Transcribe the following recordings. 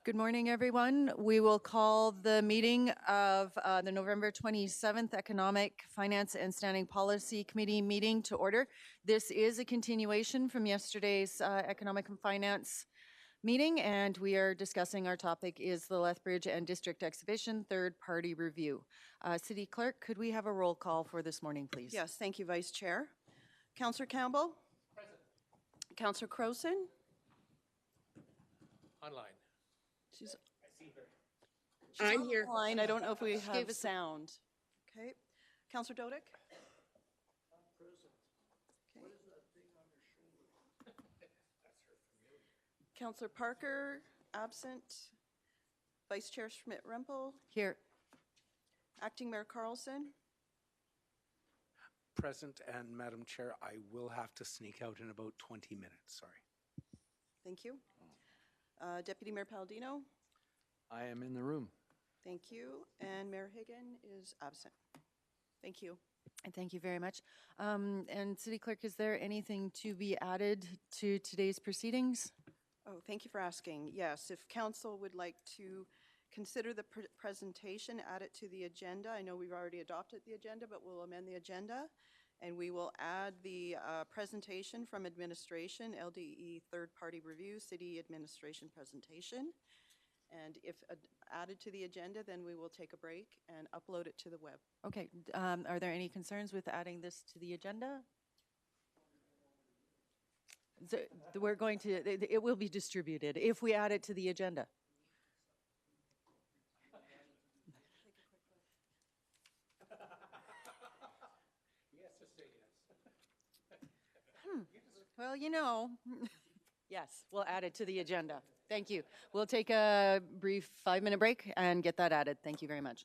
Good morning, everyone. We will call the meeting of the November 27th Economic, Finance and Standing Policy Committee meeting to order. This is a continuation from yesterday's Economic and Finance meeting, and we are discussing our topic is the Lethbridge and District Exhibition third-party review. City Clerk, could we have a roll call for this morning, please? Yes, thank you, Vice Chair. Councillor Campbell? Present. Councillor Croson? Online. She's I'm here. online. I don't know if we Give have us- sound. Okay. Councillor Dodick? Okay. Councillor Parker, absent. Vice Chair Schmidt-Rempel? Here. Acting Mayor Carlson? Present, and Madam Chair, I will have to sneak out in about 20 minutes, sorry. Thank you. Deputy Mayor Palladino? I am in the room. Thank you. And Mayor Higgin is absent. Thank you. And thank you very much. And City Clerk, is there anything to be added to today's proceedings? Oh, thank you for asking. Yes, if council would like to consider the presentation, add it to the agenda. I know we've already adopted the agenda, but we'll amend the agenda. And we will add the presentation from administration, LDE third-party review, city administration presentation. And if added to the agenda, then we will take a break and upload it to the web. Okay, are there any concerns with adding this to the agenda? So we're going to, it will be distributed if we add it to the agenda. Well, you know, yes, we'll add it to the agenda. Thank you. We'll take a brief 5-minute break and get that added. Thank you very much.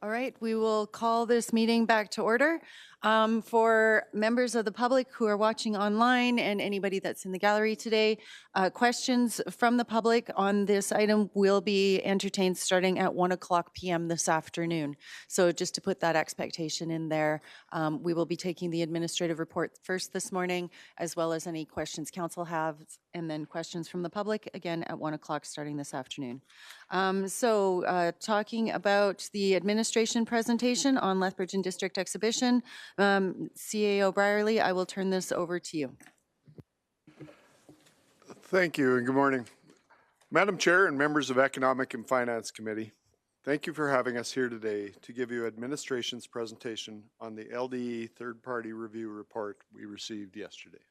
All right, we will call this meeting back to order. For members of the public who are watching online and anybody that's in the gallery today, questions from the public on this item will be entertained starting at 1:00 p.m. this afternoon. So just to put that expectation in there, we will be taking the administrative report first this morning, as well as any questions council has, and then questions from the public again at 1:00 starting this afternoon. Talking about the administration presentation on Lethbridge and District Exhibition, CAO Brierly, I will turn this over to you. Thank you and good morning. Madam Chair and members of Economic and Finance Committee, thank you for having us here today to give you administration's presentation on the LDE third-party review report we received yesterday.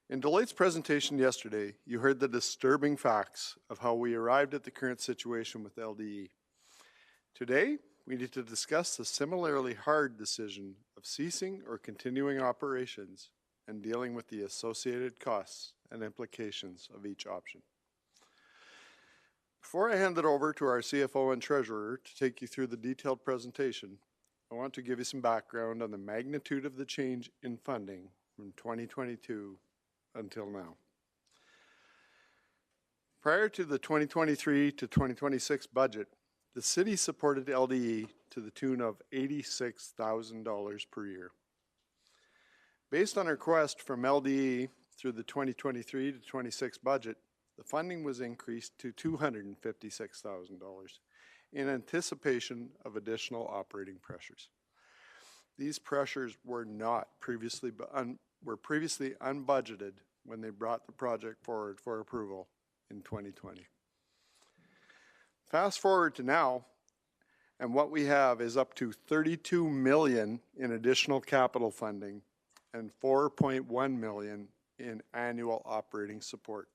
In Deloitte's presentation yesterday, you heard the disturbing facts of how we arrived at the current situation with LDE. Today, we need to discuss the similarly hard decision of ceasing or continuing operations and dealing with the associated costs and implications of each option. Before I hand it over to our CFO and Treasurer to take you through the detailed presentation, I want to give you some background on the magnitude of the change in funding from 2022 until now. Prior to the 2023 to 2026 budget, the city supported LDE to the tune of $86,000 per year. Based on a request from LDE through the 2023 to 26 budget, the funding was increased to $256,000 in anticipation of additional operating pressures. These pressures were previously unbudgeted when they brought the project forward for approval in 2020. Fast forward to now, and what we have is up to $32 million in additional capital funding and $4.1 million in annual operating support.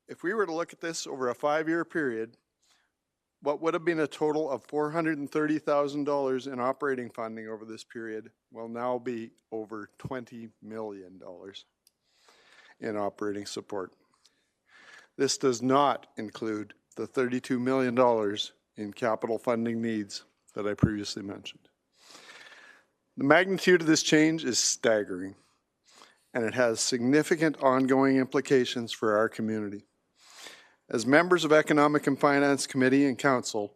If we were to look at this over a 5-year period, what would have been a total of $430,000 in operating funding over this period will now be over $20 million in operating support. This does not include the $32 million in capital funding needs that I previously mentioned. The magnitude of this change is staggering, and it has significant ongoing implications for our community. As members of Economic and Finance Committee and Council,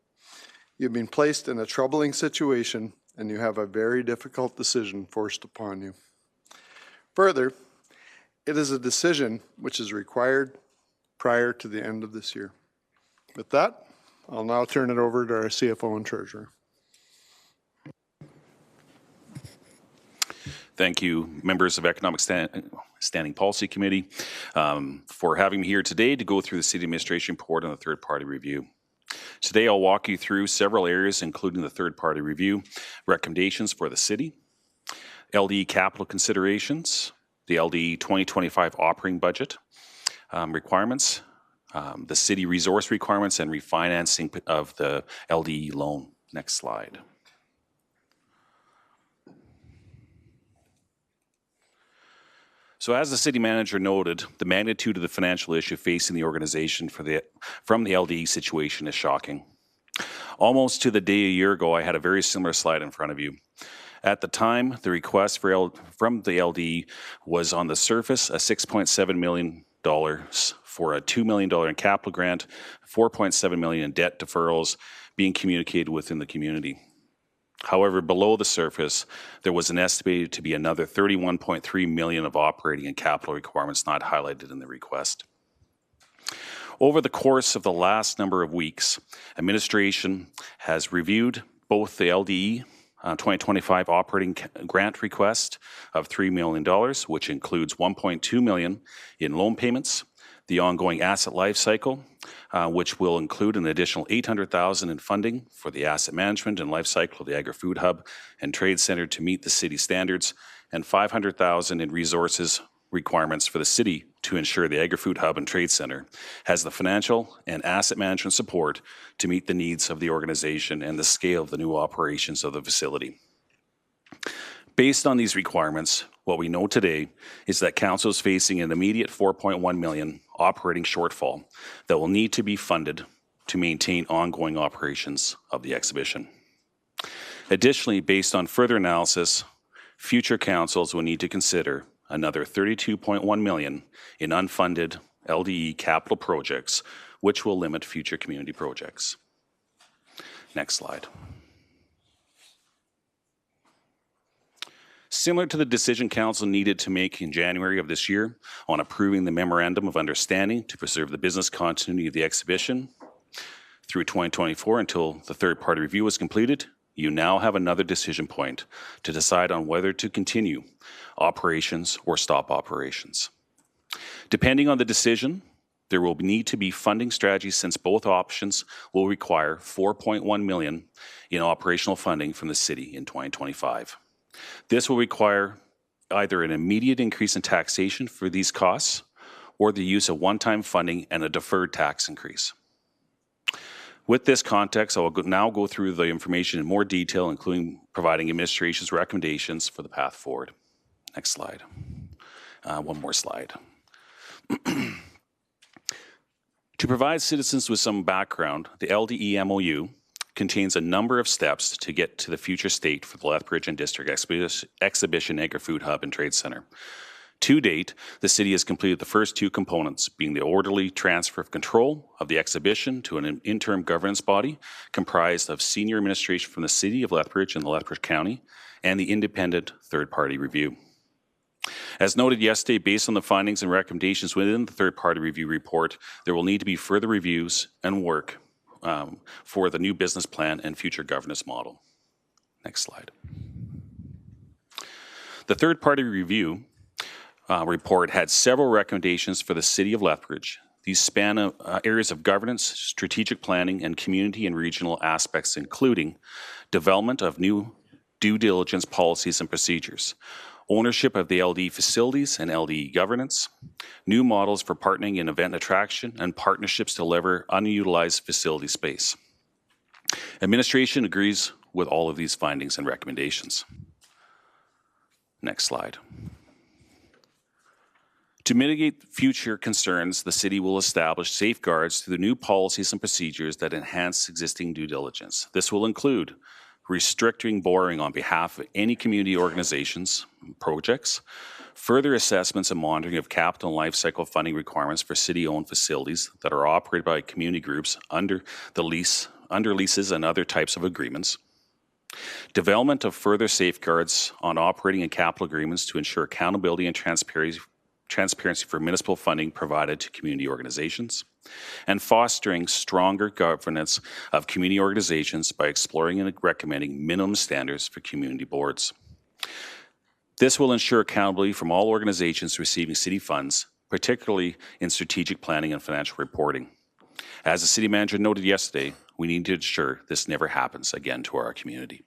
you've been placed in a troubling situation and you have a very difficult decision forced upon you. Further, it is a decision which is required prior to the end of this year. With that, I'll now turn it over to our CFO and Treasurer. Thank you, members of Economic Standing Policy Committee, for having me here today to go through the City Administration report on the third-party review. Today, I'll walk you through several areas, including the third-party review, recommendations for the City, LDE capital considerations, the LDE 2025 operating budget requirements, the City resource requirements, and refinancing of the LDE loan. Next slide. So as the city manager noted, the magnitude of the financial issue facing the organization from the LDE situation is shocking. Almost to the day a year ago, I had a very similar slide in front of you. At the time, the request from the LDE was on the surface a $6.7 million for a $2 million in capital grant, $4.7 million in debt deferrals being communicated within the community. However, below the surface, there was an estimated to be another $31.3 million of operating and capital requirements not highlighted in the request. Over the course of the last number of weeks, administration has reviewed both the LDE 2025 operating grant request of $3 million, which includes $1.2 million in loan payments, the ongoing asset life cycle, which will include an additional $800,000 in funding for the asset management and life cycle of the Agri-Food Hub and Trade Center to meet the city standards, and $500,000 in resources requirements for the city to ensure the Agri-Food Hub and Trade Center has the financial and asset management support to meet the needs of the organization and the scale of the new operations of the facility. Based on these requirements, what we know today is that Council is facing an immediate $4.1 million operating shortfall that will need to be funded to maintain ongoing operations of the exhibition. Additionally, based on further analysis, future councils will need to consider another $32.1 million in unfunded LDE capital projects, which will limit future community projects. Next slide. Similar to the decision council needed to make in January of this year on approving the Memorandum of Understanding to preserve the business continuity of the exhibition through 2024 until the third-party review was completed, you now have another decision point to decide on whether to continue operations or stop operations. Depending on the decision, there will need to be funding strategies since both options will require $4.1 million in operational funding from the city in 2025. This will require either an immediate increase in taxation for these costs or the use of one-time funding and a deferred tax increase. With this context, I will now go through the information in more detail, including providing administration's recommendations for the path forward. Next slide. One more slide. To provide citizens with some background, the LDE MOU contains a number of steps to get to the future state for the Lethbridge and District Exhibition Agri-Food Hub and Trade Center. To date, the city has completed the first two components, being the orderly transfer of control of the exhibition to an interim governance body comprised of senior administration from the city of Lethbridge and the Lethbridge County, and the independent third-party review. As noted yesterday, based on the findings and recommendations within the third-party review report, there will need to be further reviews and work for the new business plan and future governance model. Next slide. The third-party review report had several recommendations for the City of Lethbridge. These span areas of governance, strategic planning, and community and regional aspects, including development of new due diligence policies and procedures, ownership of the LDE facilities and LDE governance, new models for partnering in event attraction, and partnerships to lever unutilized facility space. Administration agrees with all of these findings and recommendations. Next slide. To mitigate future concerns, the city will establish safeguards through the new policies and procedures that enhance existing due diligence. This will include restricting borrowing on behalf of any community organizations, projects, further assessments and monitoring of capital and life cycle funding requirements for city-owned facilities that are operated by community groups under leases and other types of agreements, development of further safeguards on operating and capital agreements to ensure accountability and transparency for municipal funding provided to community organizations, and fostering stronger governance of community organizations by exploring and recommending minimum standards for community boards. This will ensure accountability from all organizations receiving city funds, particularly in strategic planning and financial reporting. As the city manager noted yesterday, we need to ensure this never happens again to our community.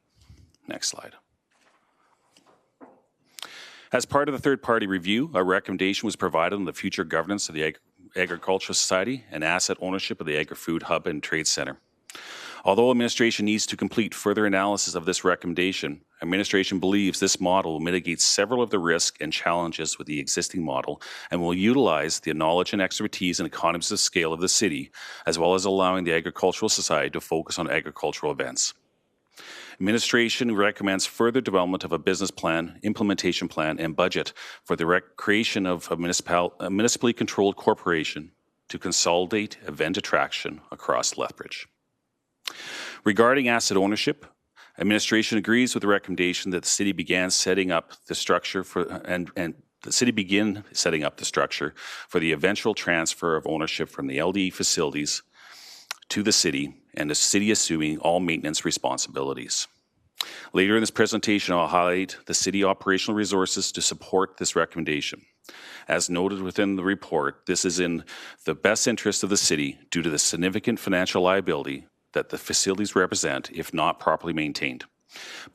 Next slide. As part of the third-party review, a recommendation was provided on the future governance of the Agricultural Society and asset ownership of the Agri-Food Hub and Trade Center. Although administration needs to complete further analysis of this recommendation, administration believes this model will mitigate several of the risks and challenges with the existing model and will utilize the knowledge and expertise and economies of scale of the city, as well as allowing the Agricultural Society to focus on agricultural events. Administration recommends further development of a business plan, implementation plan, and budget for the creation of a municipally controlled corporation to consolidate event attraction across Lethbridge. Regarding asset ownership, administration agrees with the recommendation that the city began setting up the structure for the eventual transfer of ownership from the LDE facilities to the city, and the city assuming all maintenance responsibilities. Later in this presentation, I'll highlight the city operational resources to support this recommendation. As noted within the report, this is in the best interest of the city due to the significant financial liability that the facilities represent if not properly maintained.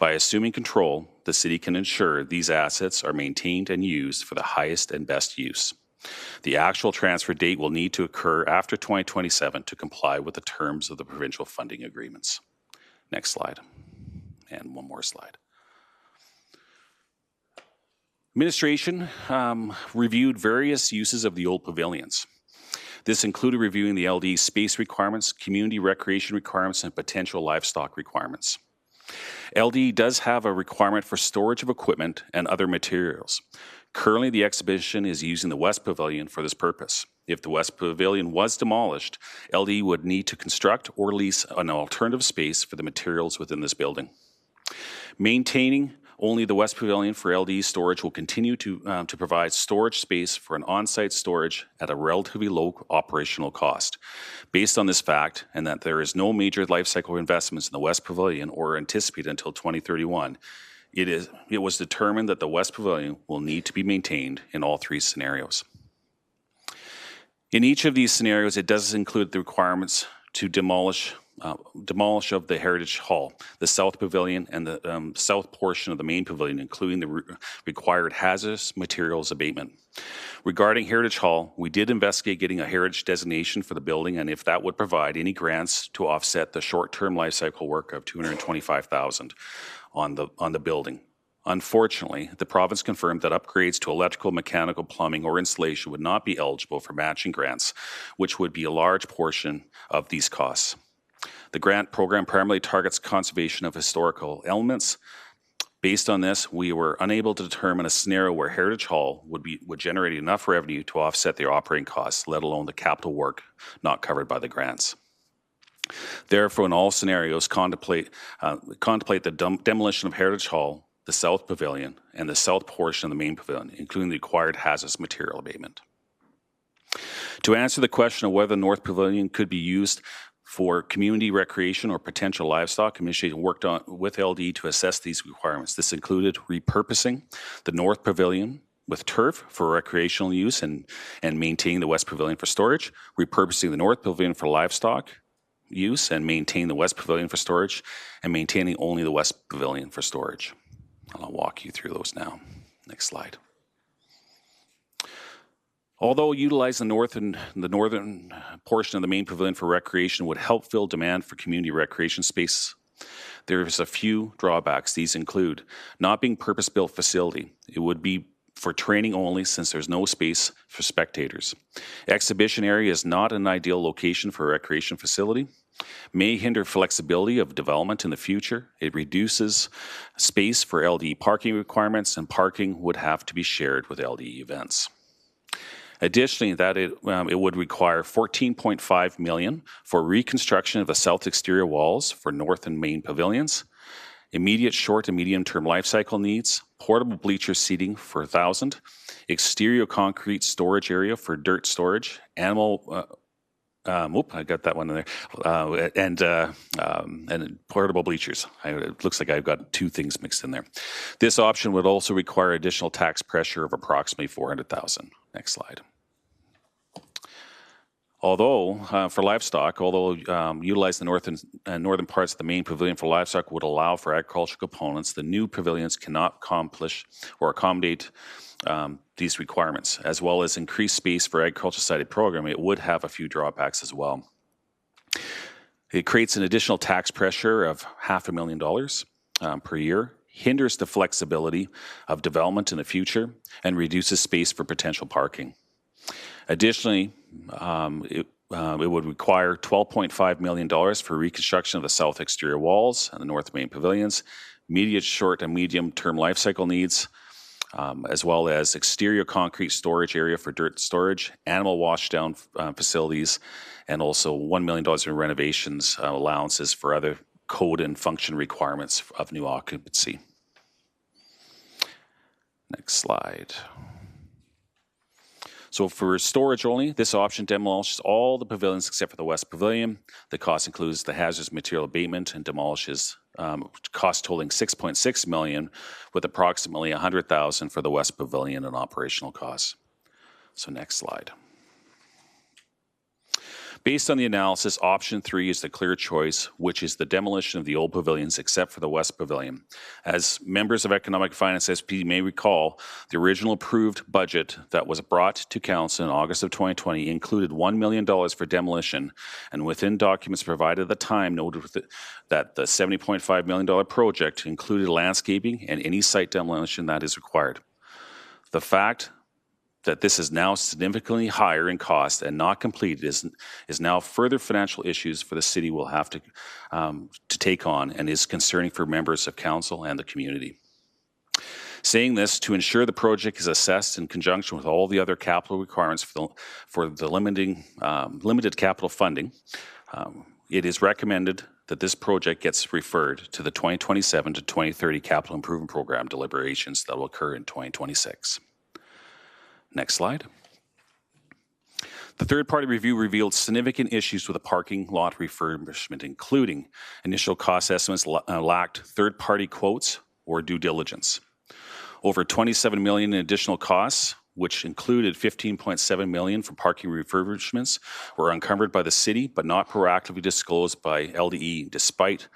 By assuming control, the city can ensure these assets are maintained and used for the highest and best use. The actual transfer date will need to occur after 2027 to comply with the terms of the provincial funding agreements. Next slide. And one more slide. Administration reviewed various uses of the old pavilions. This included reviewing the LD space requirements, community recreation requirements, and potential livestock requirements. LD does have a requirement for storage of equipment and other materials. Currently, the exhibition is using the West Pavilion for this purpose. If the West Pavilion was demolished, LD would need to construct or lease an alternative space for the materials within this building. Maintaining only the West Pavilion for LD storage will continue to provide storage space for an on-site storage at a relatively low operational cost. Based on this fact, and that there is no major life cycle investments in the West Pavilion or anticipated until 2031, it was determined that the West Pavilion will need to be maintained in all three scenarios. In each of these scenarios, it does include the requirements to demolish of the Heritage Hall, the South Pavilion, and the south portion of the main pavilion, including the required hazardous materials abatement. Regarding Heritage Hall, we did investigate getting a heritage designation for the building, and if that would provide any grants to offset the short-term life cycle work of $225,000 on the building. Unfortunately, the province confirmed that upgrades to electrical, mechanical, plumbing, or installation would not be eligible for matching grants, which would be a large portion of these costs. The grant program primarily targets conservation of historical elements. Based on this, we were unable to determine a scenario where Heritage Hall would generate enough revenue to offset their operating costs, let alone the capital work not covered by the grants. Therefore, in all scenarios, contemplate the demolition of Heritage Hall, the South Pavilion, and the south portion of the main pavilion, including the required hazardous material abatement. To answer the question of whether the North Pavilion could be used for community recreation or potential livestock, Commission worked on with LD to assess these requirements. This included repurposing the North Pavilion with turf for recreational use and maintaining the West Pavilion for storage, repurposing the North Pavilion for livestock use and maintain the West Pavilion for storage, and maintaining only the West Pavilion for storage. I'll walk you through those now. Next slide. Although utilizing the northern portion of the main pavilion for recreation would help fill demand for community recreation space, there's a few drawbacks. These include not being purpose-built facility. It would be for training only since there's no space for spectators. Exhibition area is not an ideal location for a recreation facility. May hinder flexibility of development in the future. It reduces space for LD parking requirements, and parking would have to be shared with LD events. Additionally, that it would require $14.5 million for reconstruction of the south exterior walls for north and main pavilions, immediate short and medium-term life cycle needs, portable bleacher seating for 1,000, exterior concrete storage area for dirt storage, animal. I got that one in there, and portable bleachers. It looks like I've got two things mixed in there. This option would also require additional tax pressure of approximately $400,000. Next slide. Although, for livestock, utilize the northern parts of the main pavilion for livestock would allow for agricultural components, the new pavilions cannot accomplish or accommodate these requirements, as well as increased space for agriculture-sided programming. It would have a few drawbacks as well. It creates an additional tax pressure of $500,000 per year, hinders the flexibility of development in the future, and reduces space for potential parking. Additionally, it would require $12.5 million for reconstruction of the south exterior walls and the north main pavilions, immediate short and medium term life cycle needs, as well as exterior concrete storage area for dirt storage, animal washdown facilities, and also $1 million in renovations allowances for other code and function requirements of new occupancy. Next slide. So for storage only, this option demolishes all the pavilions except for the West Pavilion. The cost includes the hazardous material abatement and demolishes cost totaling $6.6 million, with approximately $100,000 for the West Pavilion and operational costs. So next slide. Based on the analysis, option 3 is the clear choice, which is the demolition of the old pavilions except for the West Pavilion. As members of Economic Finance SP may recall, the original approved budget that was brought to Council in August of 2020 included $1 million for demolition, and within documents provided at the time noted that the $70.5 million project included landscaping and any site demolition that is required. The fact that this is now significantly higher in cost and not completed is now further financial issues for the city will have to take on and is concerning for members of council and the community. Saying this, to ensure the project is assessed in conjunction with all the other capital requirements for the limited capital funding, it is recommended that this project gets referred to the 2027 to 2030 Capital Improvement Program deliberations that will occur in 2026. Next slide. The third-party review revealed significant issues with the parking lot refurbishment, including initial cost estimates lacked third-party quotes or due diligence. Over $27 million in additional costs, which included $15.7 million for parking refurbishments, were uncovered by the city but not proactively disclosed by LDE, despite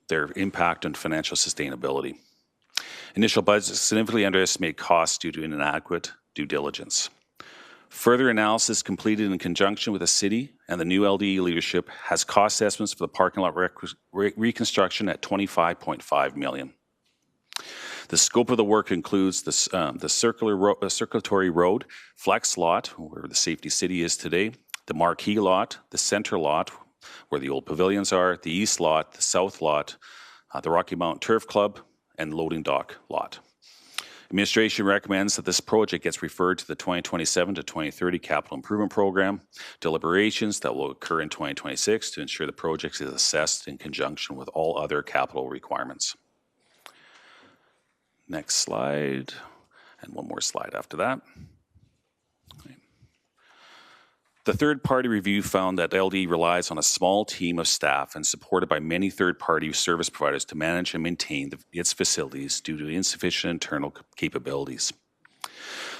their impact on financial sustainability. Initial budgets significantly underestimated costs due to inadequate due diligence. Further analysis completed in conjunction with the city and the new LDE leadership has cost estimates for the parking lot reconstruction at $25.5 million. The scope of the work includes the circulatory road, flex lot, where the Safety City is today, the marquee lot, the center lot, where the old pavilions are, the east lot, the south lot, the Rocky Mountain Turf Club, and loading dock lot. Administration recommends that this project gets referred to the 2027 to 2030 Capital Improvement Program deliberations that will occur in 2026 to ensure the project is assessed in conjunction with all other capital requirements. Next slide, and one more slide after that. The third-party review found that LD relies on a small team of staff and supported by many third-party service providers to manage and maintain its facilities due to insufficient internal capabilities.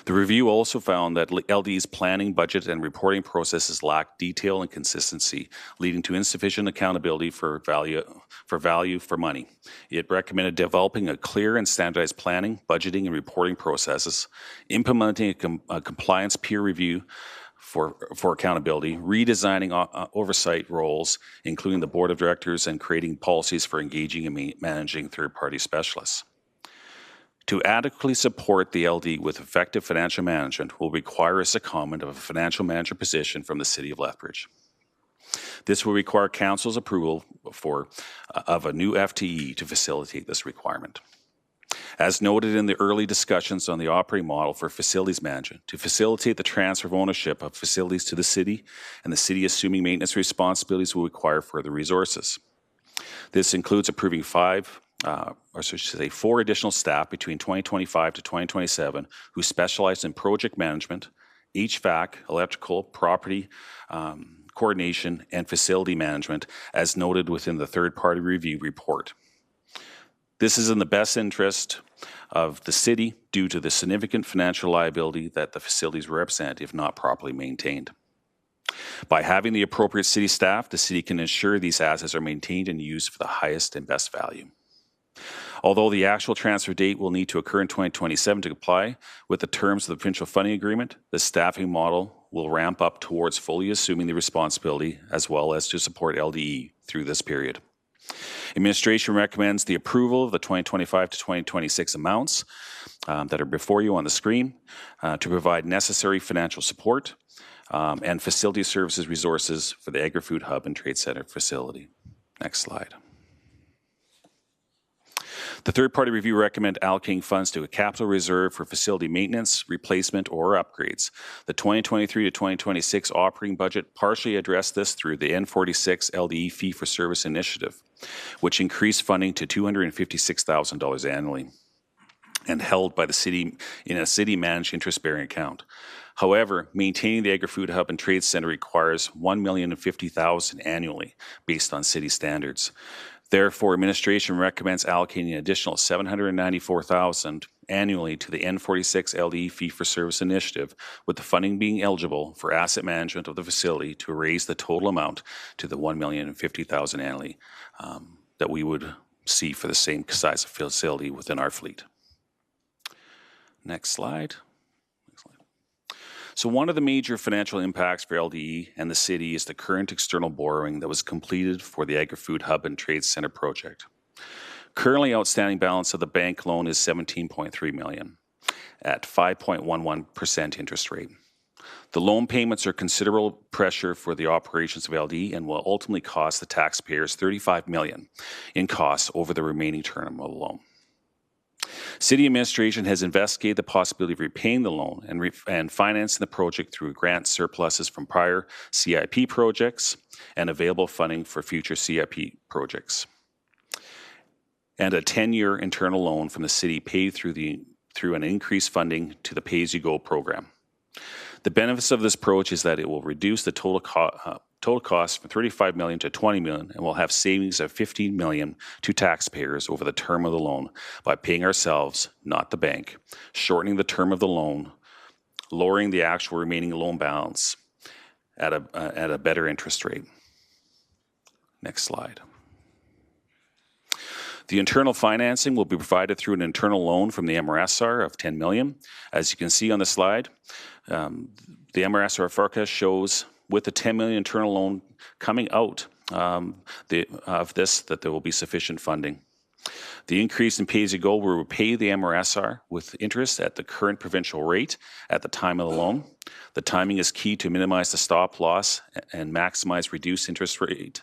The review also found that LD's planning, budget, and reporting processes lack detail and consistency, leading to insufficient accountability for value for money. It recommended developing a clear and standardized planning, budgeting, and reporting processes, implementing a compliance peer review for accountability, redesigning oversight roles, including the board of directors, and creating policies for engaging and managing third-party specialists. To adequately support the LD with effective financial management will require a secondment of a financial manager position from the City of Lethbridge. This will require Council's approval of a new FTE to facilitate this requirement. As noted in the early discussions on the operating model for facilities management, to facilitate the transfer of ownership of facilities to the city, and the city assuming maintenance responsibilities will require further resources. This includes approving 4 additional staff between 2025 to 2027 who specialize in project management, HVAC, electrical, property coordination, and facility management, as noted within the third-party review report. This is in the best interest of the city due to the significant financial liability that the facilities represent if not properly maintained. By having the appropriate city staff, the city can ensure these assets are maintained and used for the highest and best value. Although the actual transfer date will need to occur in 2027 to comply with the terms of the provincial funding agreement, the staffing model will ramp up towards fully assuming the responsibility as well as to support LDE through this period. Administration recommends the approval of the 2025 to 2026 amounts that are before you on the screen to provide necessary financial support and facility services resources for the Agri-Food Hub and Trade Center facility. Next slide. The third-party review recommend allocating funds to a capital reserve for facility maintenance, replacement, or upgrades. The 2023 to 2026 operating budget partially addressed this through the N46 LDE fee-for-service initiative, which increased funding to $256,000 annually and held by the city in a city-managed interest-bearing account. However, maintaining the Agri-Food Hub and Trade Center requires $1,050,000 annually based on city standards. Therefore, administration recommends allocating an additional $794,000 annually to the N46 LDE fee-for-service initiative, with the funding being eligible for asset management of the facility to raise the total amount to the $1,050,000 annually that we would see for the same size of facility within our fleet. Next slide. So one of the major financial impacts for LDE and the city is the current external borrowing that was completed for the Agri-Food Hub and Trade Center project. Currently outstanding balance of the bank loan is $17.3 million. at 5.11% interest rate. The loan payments are considerable pressure for the operations of LD and will ultimately cost the taxpayers $35 million in costs over the remaining term of the loan. City administration has investigated the possibility of repaying the loan and financing the project through grant surpluses from prior CIP projects and available funding for future CIP projects, and a 10-year internal loan from the city paid through an increased funding to the pay-as-you-go program. The benefits of this approach is that it will reduce the total cost from $35 million to $20 million and will have savings of $15 million to taxpayers over the term of the loan by paying ourselves, not the bank, shortening the term of the loan, lowering the actual remaining loan balance at a better interest rate. Next slide. The internal financing will be provided through an internal loan from the MRSR of $10 million. As you can see on the slide, the MRSR forecast shows with the $10 million internal loan coming out of this that there will be sufficient funding. The increase in pay-as-you-go will repay the MRSR with interest at the current provincial rate at the time of the loan. The timing is key to minimize the stop loss and maximize reduced interest rate.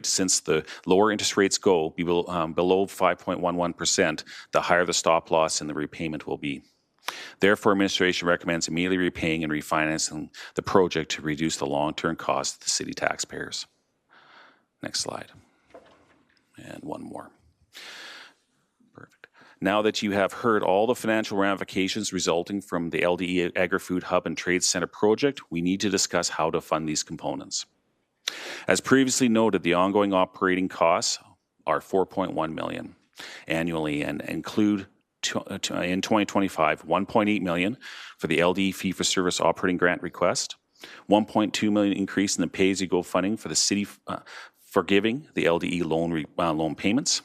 Since the lower interest rates go below 5.11%, the higher the stop loss and the repayment will be. Therefore, administration recommends immediately repaying and refinancing the project to reduce the long-term cost to the city taxpayers. Next slide. And one more. Perfect. Now that you have heard all the financial ramifications resulting from the LDE Agri-Food Hub and Trade Center project, we need to discuss how to fund these components. As previously noted, the ongoing operating costs are $4.1 million annually and include in 2025, $1.8 million for the LDE fee-for-service operating grant request, $1.2 million increase in the pay-as-you-go funding for the city forgiving the LDE loan payments,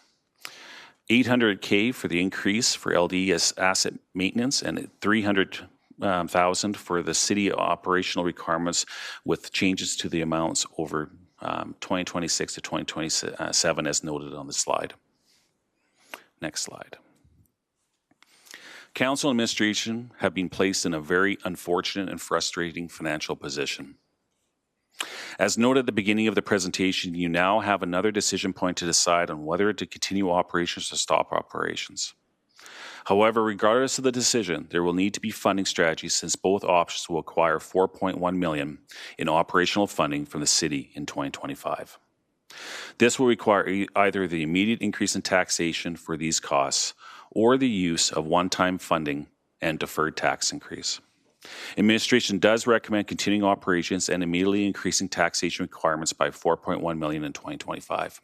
$800K for the increase for LDE as asset maintenance, and $300,000 for the city operational requirements with changes to the amounts over 2026 to 2027 as noted on the slide. Next slide. Council and administration have been placed in a very unfortunate and frustrating financial position. As noted at the beginning of the presentation, you now have another decision point to decide on whether to continue operations or stop operations. However, regardless of the decision, there will need to be funding strategies since both options will acquire $4.1 million in operational funding from the city in 2025. This will require either the immediate increase in taxation for these costs or the use of one-time funding and deferred tax increase. Administration does recommend continuing operations and immediately increasing taxation requirements by $4.1 million in 2025.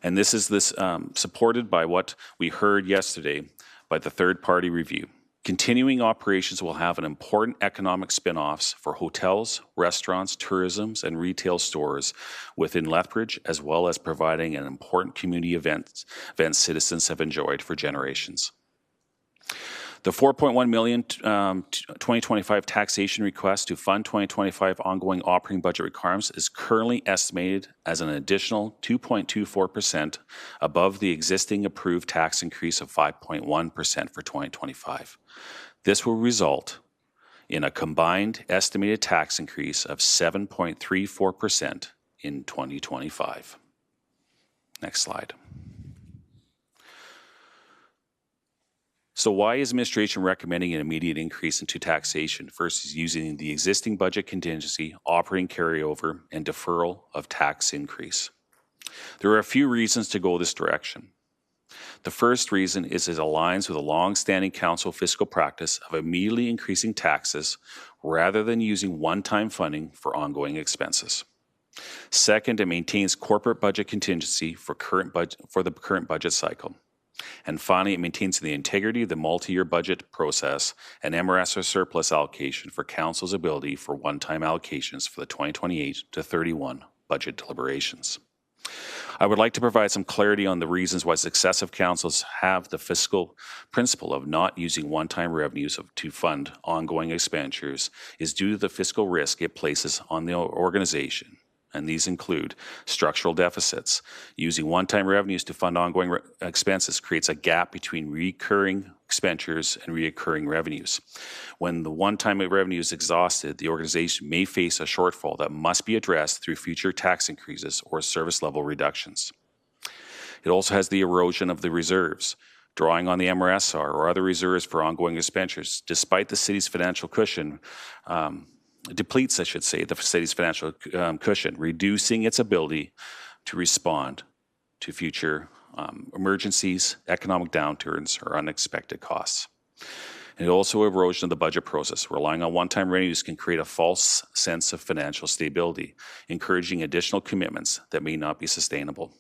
And this is supported by what we heard yesterday by the third-party review. Continuing operations will have an important economic spin-offs for hotels, restaurants, tourisms, and retail stores within Lethbridge, as well as providing an important community events citizens have enjoyed for generations. The $4.1 million 2025 taxation request to fund 2025 ongoing operating budget requirements is currently estimated as an additional 2.24% above the existing approved tax increase of 5.1% for 2025. This will result in a combined estimated tax increase of 7.34% in 2025. Next slide. So why is administration recommending an immediate increase into taxation versus using the existing budget contingency, operating carryover, and deferral of tax increase? There are a few reasons to go this direction. The first reason is it aligns with a long-standing council fiscal practice of immediately increasing taxes rather than using one-time funding for ongoing expenses. Second, it maintains corporate budget contingency for the current budget cycle. And finally, it maintains the integrity of the multi-year budget process and MRSR surplus allocation for Council's ability for one-time allocations for the 2028 to 31 budget deliberations. I would like to provide some clarity on the reasons why successive councils have the fiscal principle of not using one-time revenues to fund ongoing expenditures is due to the fiscal risk it places on the organization and these include structural deficits. Using one-time revenues to fund ongoing expenses creates a gap between recurring expenditures and reoccurring revenues. When the one-time revenue is exhausted, the organization may face a shortfall that must be addressed through future tax increases or service level reductions. It also has the erosion of the reserves. Drawing on the MRSR or other reserves for ongoing expenditures, despite the city's financial cushion, depletes, I should say, the city's financial cushion, reducing its ability to respond to future emergencies, economic downturns, or unexpected costs. And also erosion of the budget process. Relying on one-time revenues can create a false sense of financial stability, encouraging additional commitments that may not be sustainable.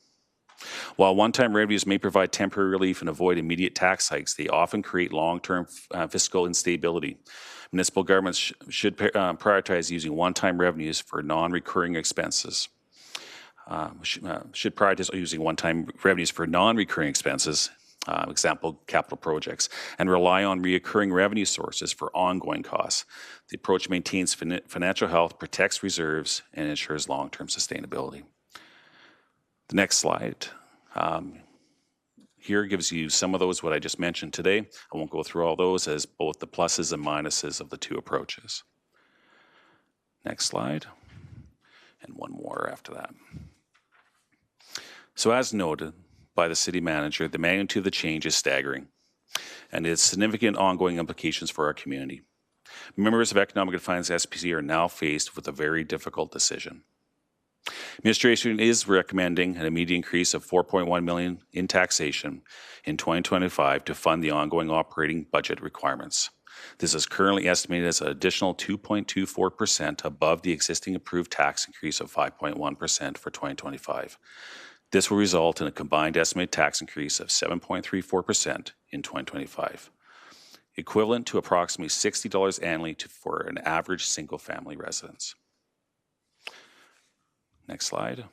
While one-time revenues may provide temporary relief and avoid immediate tax hikes, they often create long-term fiscal instability. Municipal governments should prioritize using one-time revenues for non-recurring expenses. Should prioritize using one-time revenues for non-recurring expenses, example, capital projects, and rely on reoccurring revenue sources for ongoing costs. The approach maintains financial health, protects reserves, and ensures long-term sustainability. The next slide here gives you some of those, what I just mentioned today. I won't go through all those as both the pluses and minuses of the two approaches. Next slide. And one more after that. So as noted by the city manager, the magnitude of the change is staggering and its significant ongoing implications for our community. Members of Economic and Finance SPC are now faced with a very difficult decision. Administration is recommending an immediate increase of $4.1 million in taxation in 2025 to fund the ongoing operating budget requirements. This is currently estimated as an additional 2.24% above the existing approved tax increase of 5.1% for 2025. This will result in a combined estimated tax increase of 7.34% in 2025, equivalent to approximately $60 annually for an average single-family residence. Next slide.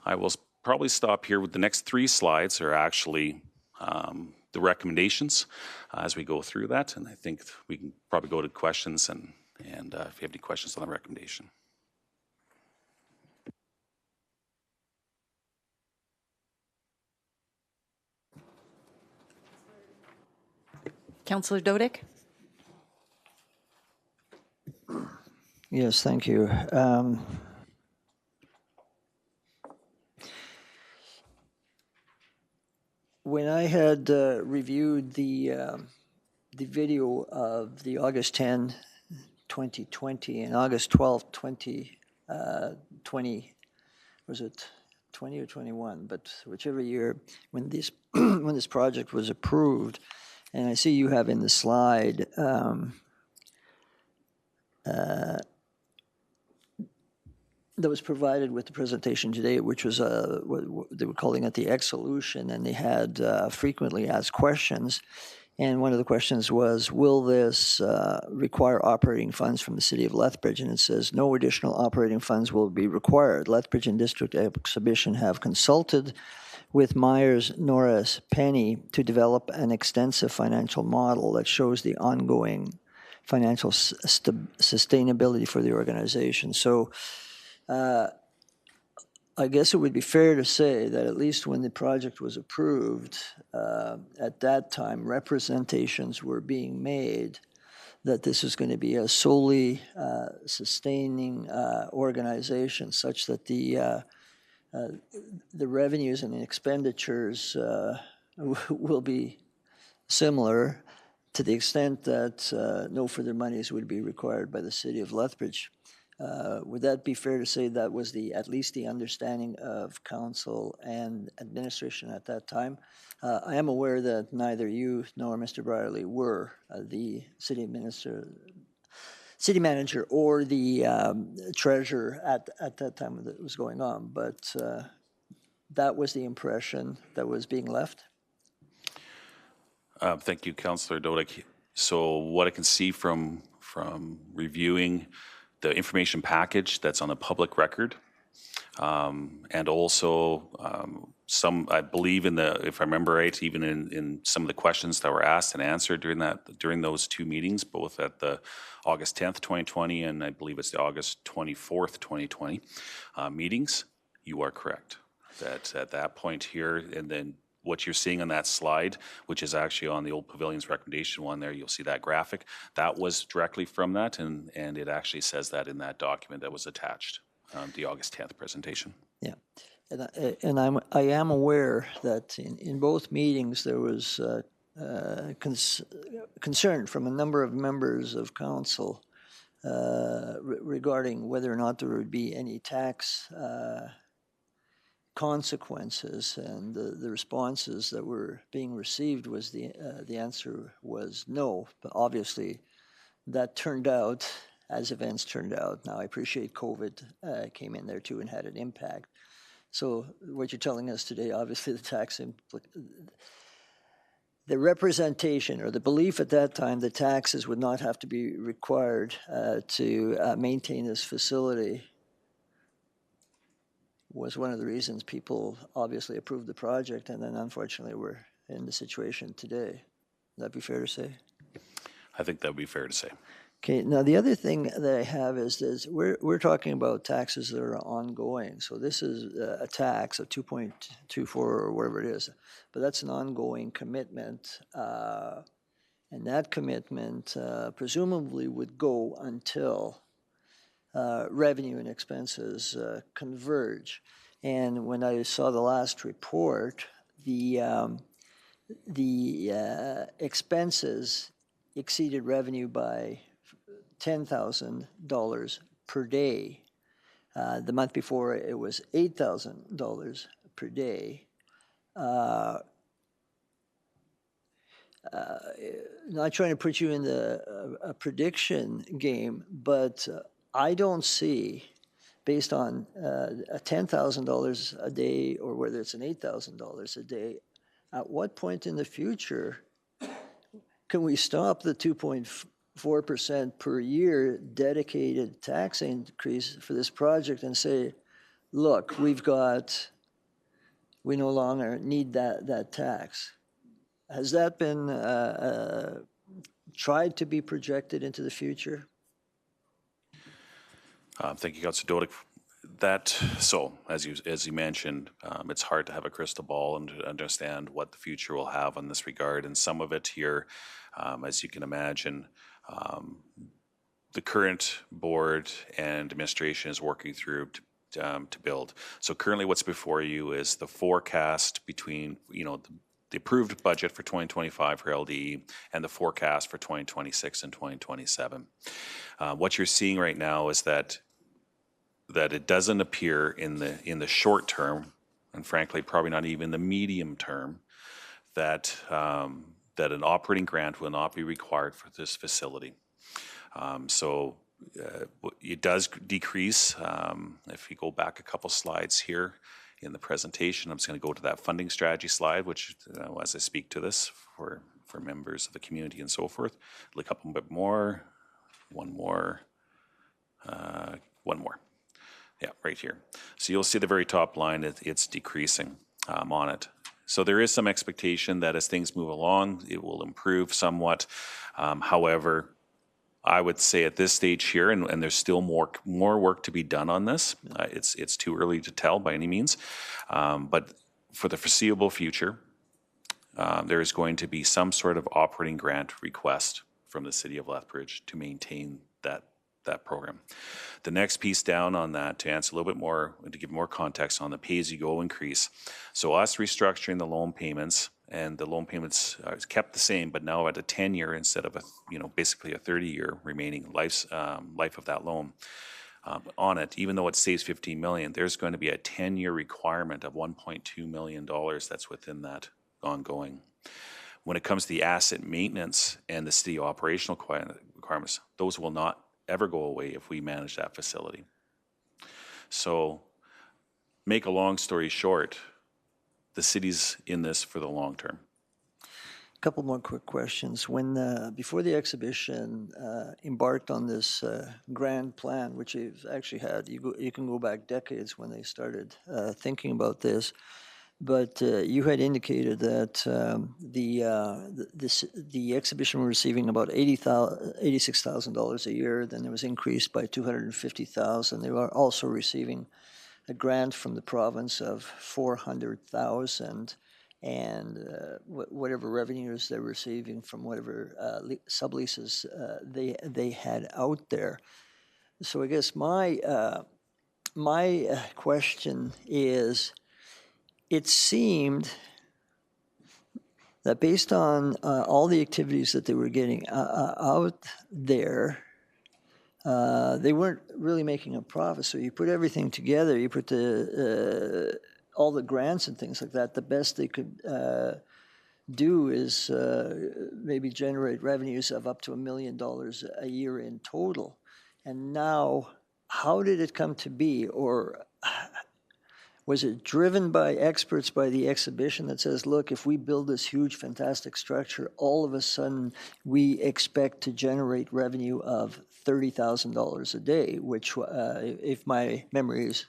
I will probably stop here with the next three slides are actually the recommendations as we go through that. And I think we can probably go to questions and if you have any questions on the recommendation. Councillor Dodick? Yes, thank you. When I had reviewed the video of the August 10, 2020 and August 12, 2020, was it 20 or 21? But whichever year when this when this project was approved, and I see you have in the slide that was provided with the presentation today, which was they were calling it the X solution, and they had frequently asked questions. And one of the questions was, will this require operating funds from the city of Lethbridge? And it says, no additional operating funds will be required. Lethbridge and District Exhibition have consulted with Myers, Norris, Penny to develop an extensive financial model that shows the ongoing financial sustainability for the organization. So I guess it would be fair to say that at least when the project was approved, at that time, representations were being made that this is going to be a solely sustaining organization, such that the revenues and the expenditures will be similar to the extent that no further monies would be required by the city of Lethbridge. Would that be fair to say that was at least the understanding of council and administration at that time? I am aware that neither you nor Mr. Brierley were the city manager or the treasurer at that time that was going on, but that was the impression that was being left. Thank you, Councillor Dodick. So what I can see from reviewing the information package that's on the public record, And also some, I believe if I remember right, even in some of the questions that were asked and answered during those two meetings, both at the August 10th, 2020, and I believe it's the August 24th, 2020 meetings, you are correct. That at that point here, and then what you're seeing on that slide, which is actually on the Old Pavilion's recommendation one there, you'll see that graphic. That was directly from that, and it actually says that in that document that was attached, the August 10th presentation. Yeah. And I am aware that in both meetings, there was concern from a number of members of council regarding whether or not there would be any tax consequences, and the responses that were being received was the answer was no. But obviously, that turned out as events turned out. Now I appreciate COVID came in there too and had an impact. So what you're telling us today, obviously, the representation or the belief at that time that taxes would not have to be required to maintain this facility was one of the reasons people obviously approved the project, and then unfortunately we're in the situation today. Would that be fair to say? I think that would be fair to say. Okay, now the other thing that I have is we're talking about taxes that are ongoing. So this is a tax of 2.24 or whatever it is, but that's an ongoing commitment. And that commitment presumably would go until revenue and expenses converge. And when I saw the last report, the expenses exceeded revenue by $10,000 per day. The month before, it was $8,000 per day. Not trying to put you in a prediction game, but I don't see, based on $10,000 a day or whether it's an $8,000 a day, at what point in the future can we stop the 2.4% per year dedicated tax increase for this project and say, look, we no longer need that tax? Has that been tried to be projected into the future? Thank you, Councilor Dodick. So, as you mentioned, it's hard to have a crystal ball and to understand what the future will have in this regard. And some of it here, as you can imagine, the current board and administration is working through to build. So currently what's before you is the forecast between, the approved budget for 2025 for LDE and the forecast for 2026 and 2027. What you're seeing right now is that it doesn't appear in the short term, and frankly, probably not even the medium term, that an operating grant will not be required for this facility. So it does decrease. If you go back a couple slides here in the presentation, I'm just going to go to that funding strategy slide, which as I speak to this for members of the community and so forth, look up a bit more, one more. Yeah, right here. So you'll see the very top line, it's decreasing on it. So there is some expectation that as things move along, it will improve somewhat. However, I would say at this stage here, and there's still more work to be done on this. It's too early to tell by any means. But for the foreseeable future, there is going to be some sort of operating grant request from the City of Lethbridge to maintain that program. The next piece down on that, to answer a little bit more, to give more context on the pay-as-you-go increase. So us restructuring the loan payments, and the loan payments are kept the same, but now at a 10-year instead of basically a 30-year remaining life of that loan on it. Even though it saves $15 million, there's going to be a 10-year requirement of $1.2 million that's within that ongoing. When it comes to the asset maintenance and the city operational requirements, those will not ever go away if we manage that facility. So, make a long story short, the city's in this for the long term. Couple more quick questions. When, before the exhibition embarked on this grand plan, which you've actually had, you can go back decades when they started thinking about this, but you had indicated that the exhibition were receiving about $86,000 a year. Then it was increased by $250,000. They were also receiving a grant from the province of $400,000, and whatever revenues they're receiving from whatever subleases they had out there. So I guess my question is, it seemed that based on all the activities that they were getting out there, they weren't really making a profit. So you put everything together, you put all the grants and things like that, the best they could do is maybe generate revenues of up to $1 million a year in total. And now, how did it come to be? Or was it driven by experts by the exhibition that says, look, if we build this huge, fantastic structure, all of a sudden we expect to generate revenue of $30,000 a day, which, if my memory is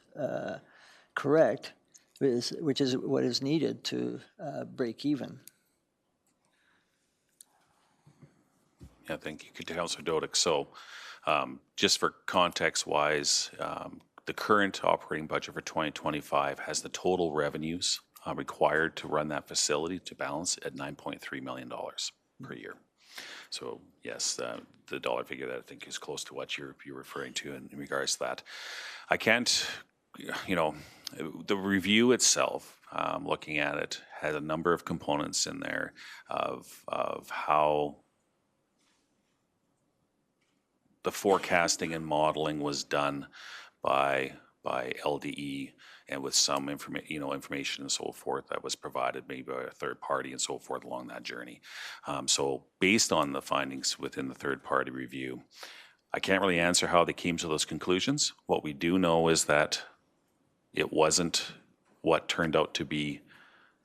correct, which is what is needed to break even? Yeah, thank you, Councilor Dodick. So just for context-wise, the current operating budget for 2025 has the total revenues required to run that facility to balance at $9.3 million per year. So yes, the dollar figure that I think is close to what you're referring to in regards to that. I can't, the review itself, looking at it, has a number of components in there of how the forecasting and modeling was done by LDE, and with some information and so forth that was provided maybe by a third party and so forth along that journey. So based on the findings within the third party review, I can't really answer how they came to those conclusions. What we do know is that it wasn't what turned out to be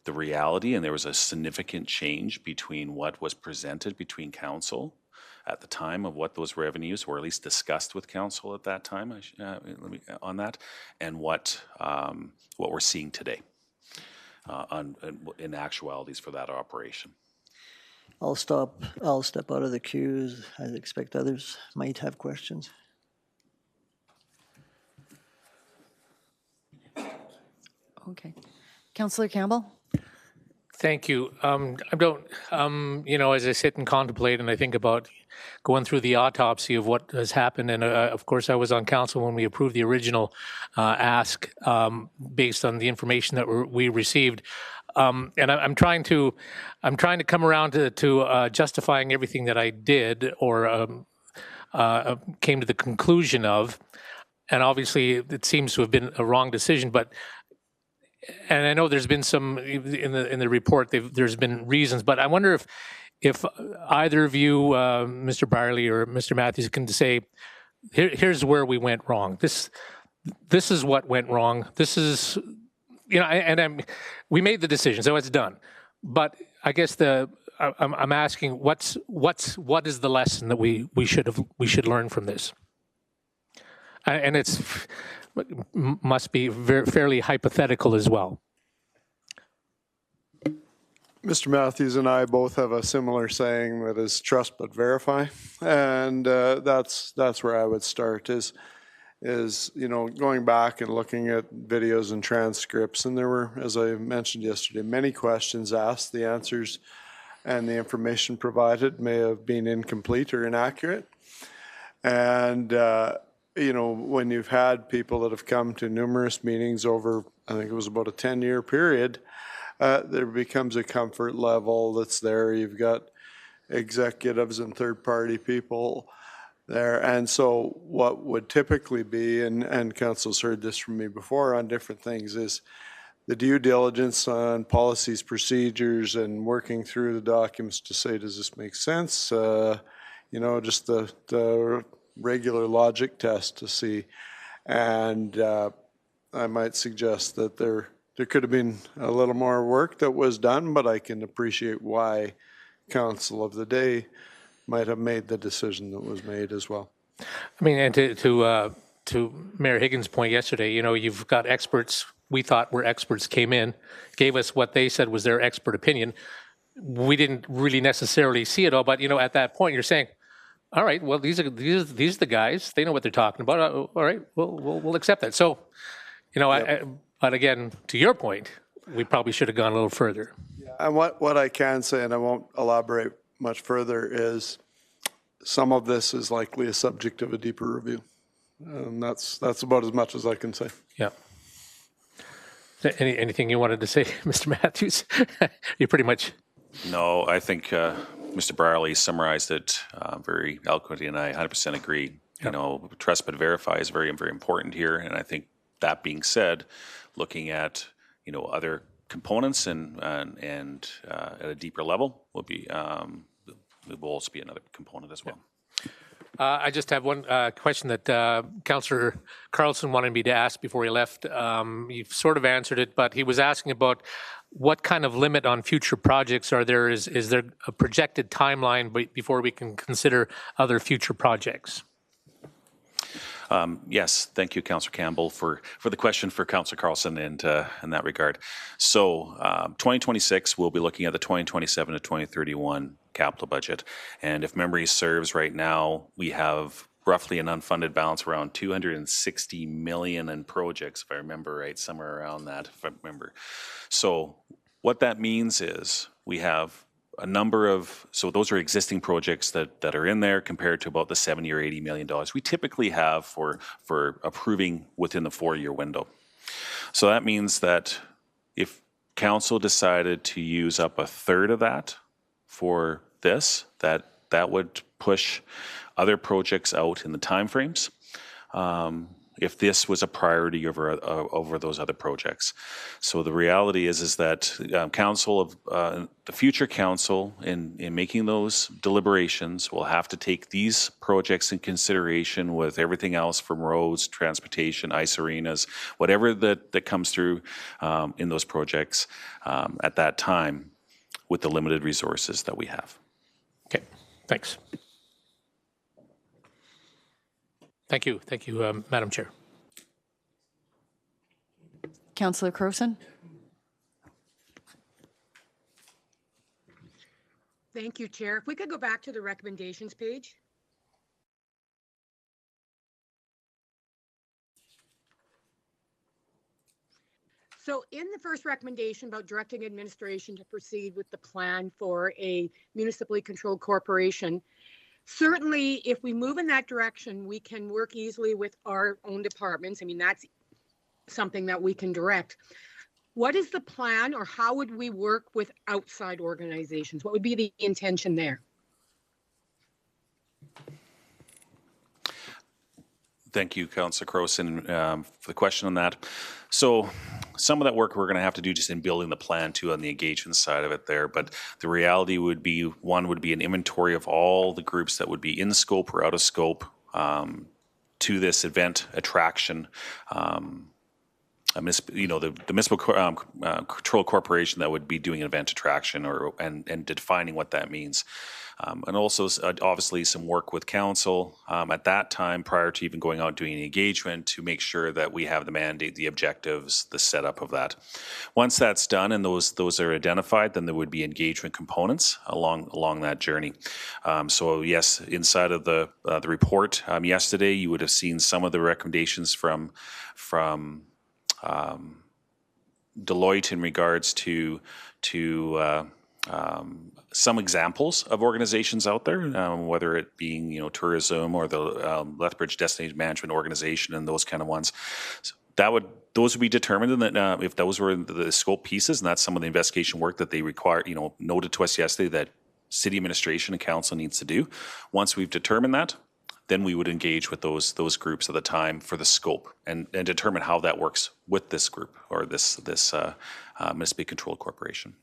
the reality, and there was a significant change between what was presented between council at the time of what those revenues were, at least discussed with council at that time, on that, and what we're seeing today in actualities for that operation. I'll step out of the queues. I expect others might have questions. Okay. Councillor Campbell? Thank you. I don't, as I sit and contemplate and I think about going through the autopsy of what has happened, and of course I was on council when we approved the original ask based on the information that we received. And I'm trying to come around to justifying everything that I did or came to the conclusion of. And obviously it seems to have been a wrong decision, and I know there's been some in the report. There's been reasons, but I wonder if either of you, Mr. Byerly or Mr. Matthews, can say, here's where we went wrong. This is what went wrong. This is, we made the decision, so it's done. But I guess I'm asking, what is the lesson that we should learn from this? And it's must be fairly hypothetical as well. Mr. Matthews and I both have a similar saying that is trust but verify, and that's where I would start is going back and looking at videos and transcripts, and there were, as I mentioned yesterday, many questions asked. The answers and the information provided may have been incomplete or inaccurate, and when you've had people that have come to numerous meetings over, I think it was about a 10-year period, there becomes a comfort level that's there. You've got executives and third-party people there. And so what would typically be, and council's heard this from me before on different things, is the due diligence on policies, procedures, and working through the documents to say, does this make sense? Just the regular logic test to see. And I might suggest that there could have been a little more work that was done, but I can appreciate why council of the day might have made the decision that was made as well. I mean, and to Mayor Higgins' point yesterday, you know, you've got experts. We thought were experts came in, gave us what they said was their expert opinion. We didn't really necessarily see it all, but you know, at that point, you're saying, all right, well, these are the guys. They know what they're talking about. All right, we'll accept that. So, you know, but again, to your point, we probably should have gone a little further. And what I can say, and I won't elaborate much further, is some of this is likely a subject of a deeper review. And that's about as much as I can say. Yeah. Anything you wanted to say, Mr. Matthews? You pretty much. No, I think Mr. Brierley summarized it very eloquently, and I 100% agree. You know, trust but verify is very, very important here. And I think that being said, looking at, you know, other components and at a deeper level will be will also be another component as well. I just have one question that Councillor Carlson wanted me to ask before he left. You've sort of answered it, but he was asking about what kind of limit on future projects are there? Is there a projected timeline before we can consider other future projects? Yes, thank you, Councillor Campbell, for the question for Councillor Carlson and in that regard. So 2026, we'll be looking at the 2027 to 2031 capital budget. And if memory serves right now, we have roughly an unfunded balance around 260 million in projects, if I remember right, somewhere around that, if I remember. So what that means is we have a number of, so those are existing projects that are in there compared to about the 70 or 80 million dollars we typically have for approving within the 4-year window. So that means that if council decided to use up a third of that for this, that would push other projects out in the timeframes. If this was a priority over those other projects. So the reality is that council of the future council in making those deliberations will have to take these projects in consideration with everything else from roads, transportation, ice arenas, whatever that comes through in those projects at that time with the limited resources that we have. Okay, thanks. Thank you, Madam Chair. Councillor Crowson? Thank you, Chair. If we could go back to the recommendations page. So in the first recommendation about directing administration to proceed with the plan for a municipally controlled corporation, certainly, if we move in that direction, we can work easily with our own departments. I mean, that's something that we can direct. What is the plan, or how would we work with outside organizations? What would be the intention there? Thank you, Councillor Crowson, for the question on that. So some of that work we're going to have to do just in building the plan too on the engagement side of it there. But the reality would be, one would be an inventory of all the groups that would be in scope or out of scope to this event attraction. You know, the municipal control corporation that would be doing an event attraction and defining what that means. And also obviously some work with council at that time prior to even going out and doing an engagement to make sure that we have the mandate, the objectives, the setup of that. Once that's done and those are identified, then there would be engagement components along that journey. So yes, inside of the report yesterday, you would have seen some of the recommendations from Deloitte in regards to some examples of organizations out there, whether it being, you know, tourism or the Lethbridge Destination Management Organization and those kind of ones. So those would be determined, and that if those were the scope pieces, and that's some of the investigation work that they require, you know, noted to us yesterday that city administration and council needs to do. Once we've determined that, then we would engage with those groups at the time for the scope and determine how that works with this group or this municipally controlled corporation.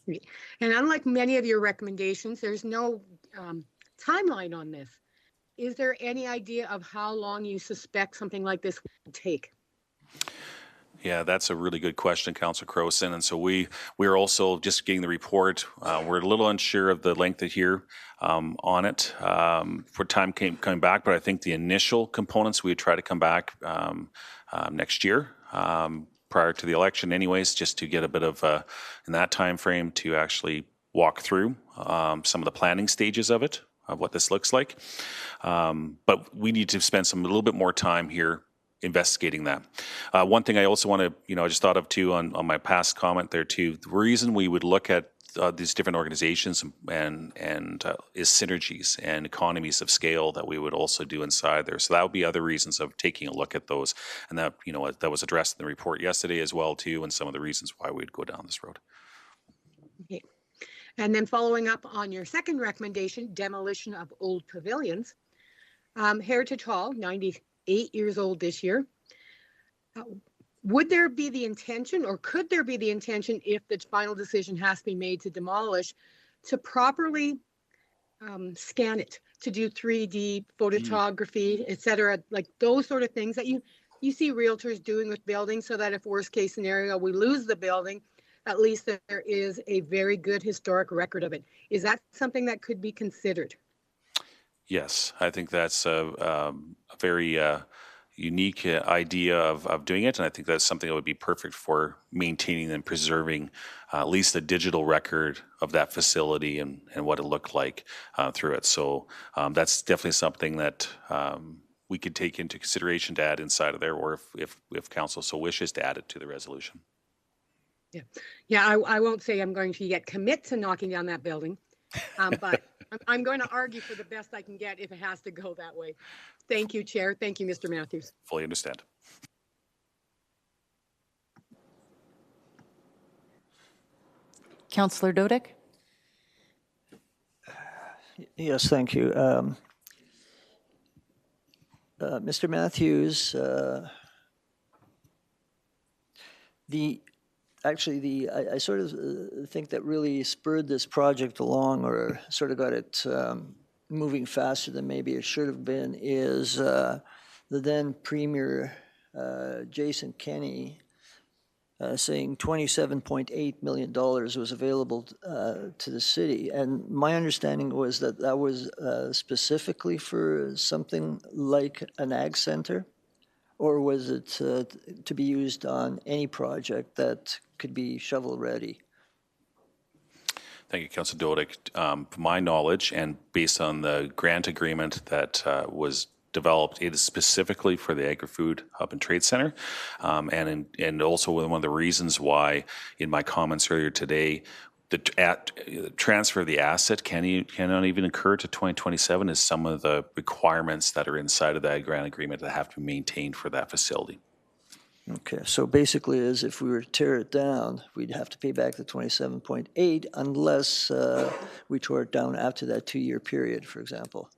And unlike many of your recommendations, there's no timeline on this. Is there any idea of how long you suspect something like this would take? Yeah, that's a really good question, Councillor Croson. And so we're also just getting the report. We're a little unsure of the length of here on it for time coming back, but I think the initial components we would try to come back next year prior to the election, anyways, just to get a bit of in that time frame to actually walk through some of the planning stages of it, of what this looks like. But we need to spend a little bit more time here investigating that. One thing I also want to, I just thought of too on my past comment there too, the reason we would look at these different organizations and is synergies and economies of scale that we would also do inside there. So that would be other reasons of taking a look at those. And that, that was addressed in the report yesterday as well too, and some of the reasons why we'd go down this road. Okay. And then following up on your second recommendation, demolition of old pavilions, Heritage Hall, 98 years old this year. Would there be the intention, or could there be the intention, if the final decision has to be made to demolish, to properly scan it, to do 3D photography, et cetera, like those sort of things that you see realtors doing with buildings, so that if worst case scenario, we lose the building, at least there is a very good historic record of it. Is that something that could be considered? Yes, I think that's a very unique idea of doing it, and I think that's something that would be perfect for maintaining and preserving at least a digital record of that facility and what it looked like through it. So that's definitely something that we could take into consideration to add inside of there, or if council so wishes to add it to the resolution. Yeah, I won't say I'm going to yet commit to knocking down that building, but I'm going to argue for the best I can get if it has to go that way. Thank you, Chair. Thank you, Mr. Matthews. Fully understand. Councillor Dodick? Yes, thank you. Mr. Matthews, I sort of think that really spurred this project along, or sort of got it moving faster than maybe it should have been, is the then Premier Jason Kenney saying $27.8 million was available to the city. And my understanding was that that was specifically for something like an ag center, or was it to be used on any project that could be shovel-ready? Thank you, Councillor Dodick. From my knowledge, and based on the grant agreement that was developed, it is specifically for the Agri-Food Hub and Trade Center. And also one of the reasons why, in my comments earlier today, the transfer of the asset cannot even occur to 2027 is some of the requirements that are inside of that grant agreement that have to be maintained for that facility. Okay, so basically, as if we were to tear it down, we'd have to pay back the 27.8 unless we tore it down after that 2-year period, for example.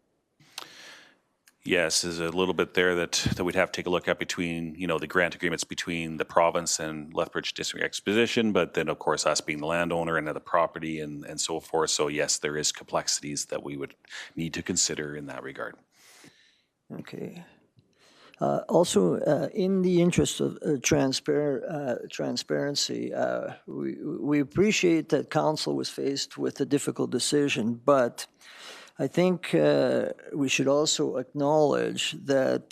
Yes, there's a little bit there that we'd have to take a look at between, the grant agreements between the province and Lethbridge District Exposition, but then, of course, us being the landowner and the property and so forth. So, yes, there is complexities that we would need to consider in that regard. Okay. Also, in the interest of transparency, we appreciate that council was faced with a difficult decision, but I think we should also acknowledge that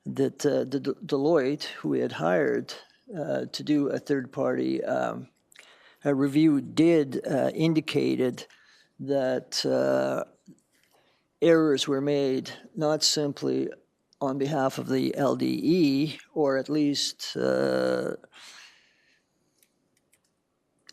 Deloitte, who we had hired to do a third-party review, did indicated that errors were made not simply on behalf of the LDE, or at least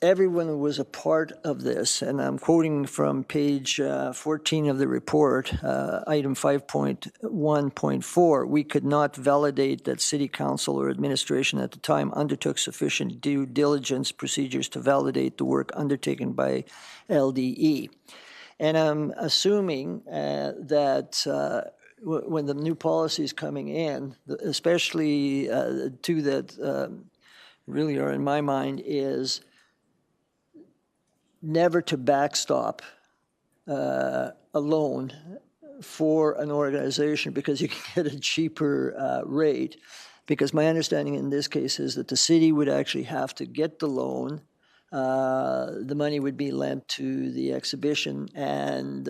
everyone who was a part of this, and I'm quoting from page 14 of the report, item 5.1.4, we could not validate that City Council or administration at the time undertook sufficient due diligence procedures to validate the work undertaken by LDE. And I'm assuming that when the new policy is coming in, especially two that really are in my mind, is never to backstop a loan for an organization because you can get a cheaper rate. Because my understanding in this case is that the city would actually have to get the loan. The money would be lent to the exhibition and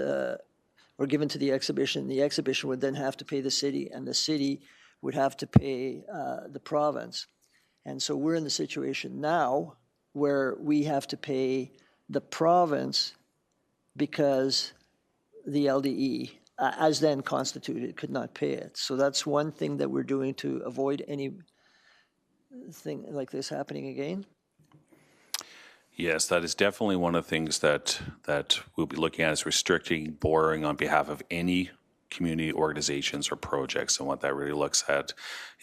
or given to the exhibition. The exhibition would then have to pay the city, and the city would have to pay the province. And so we're in the situation now where we have to pay the province because the LDE, as then constituted, could not pay it. So that's one thing that we're doing to avoid anything like this happening again. Yes, that is definitely one of the things that we'll be looking at, is restricting borrowing on behalf of any community organizations or projects. And what that really looks at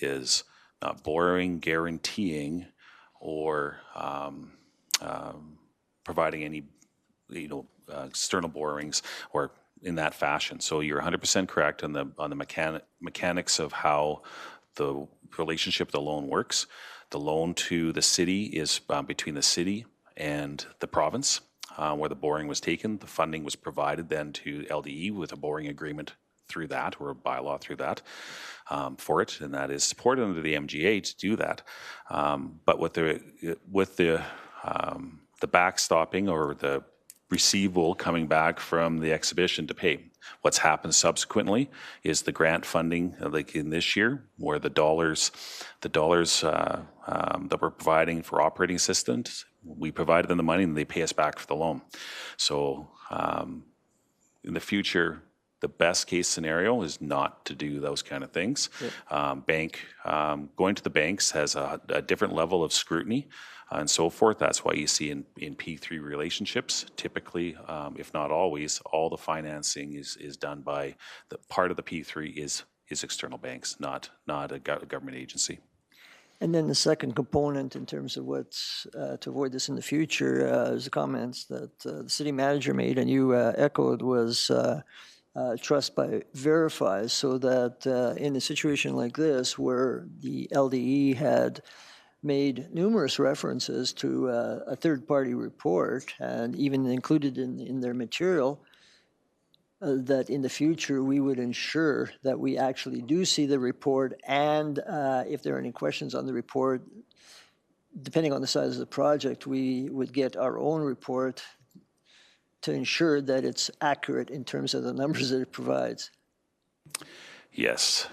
is not borrowing, guaranteeing, or providing any external borrowings or in that fashion. So you're 100% correct on the mechanics of how the relationship of the loan works. The loan to the city is between the city and the province, where the borrowing was taken. The funding was provided then to LDE with a borrowing agreement through that, or a bylaw through that, for it, and that is supported under the MGA to do that. But with the backstopping or the receivable coming back from the exhibition to pay. What's happened subsequently is the grant funding, like in this year, where the dollars that we're providing for operating assistance, we provided them the money and they pay us back for the loan. So in the future, the best case scenario is not to do those kind of things. Yeah. Going to the banks has a different level of scrutiny and so forth. That's why you see in P3 relationships, typically, if not always, all the financing is done by the part of the P3 is external banks, not a government agency. And then the second component in terms of what's to avoid this in the future is the comments that the city manager made and you echoed was trust by verify, so that in a situation like this where the LDE had made numerous references to a third-party report and even included in their material, that in the future we would ensure that we actually do see the report, and if there are any questions on the report, depending on the size of the project, we would get our own report to ensure that it's accurate in terms of the numbers that it provides. Yes.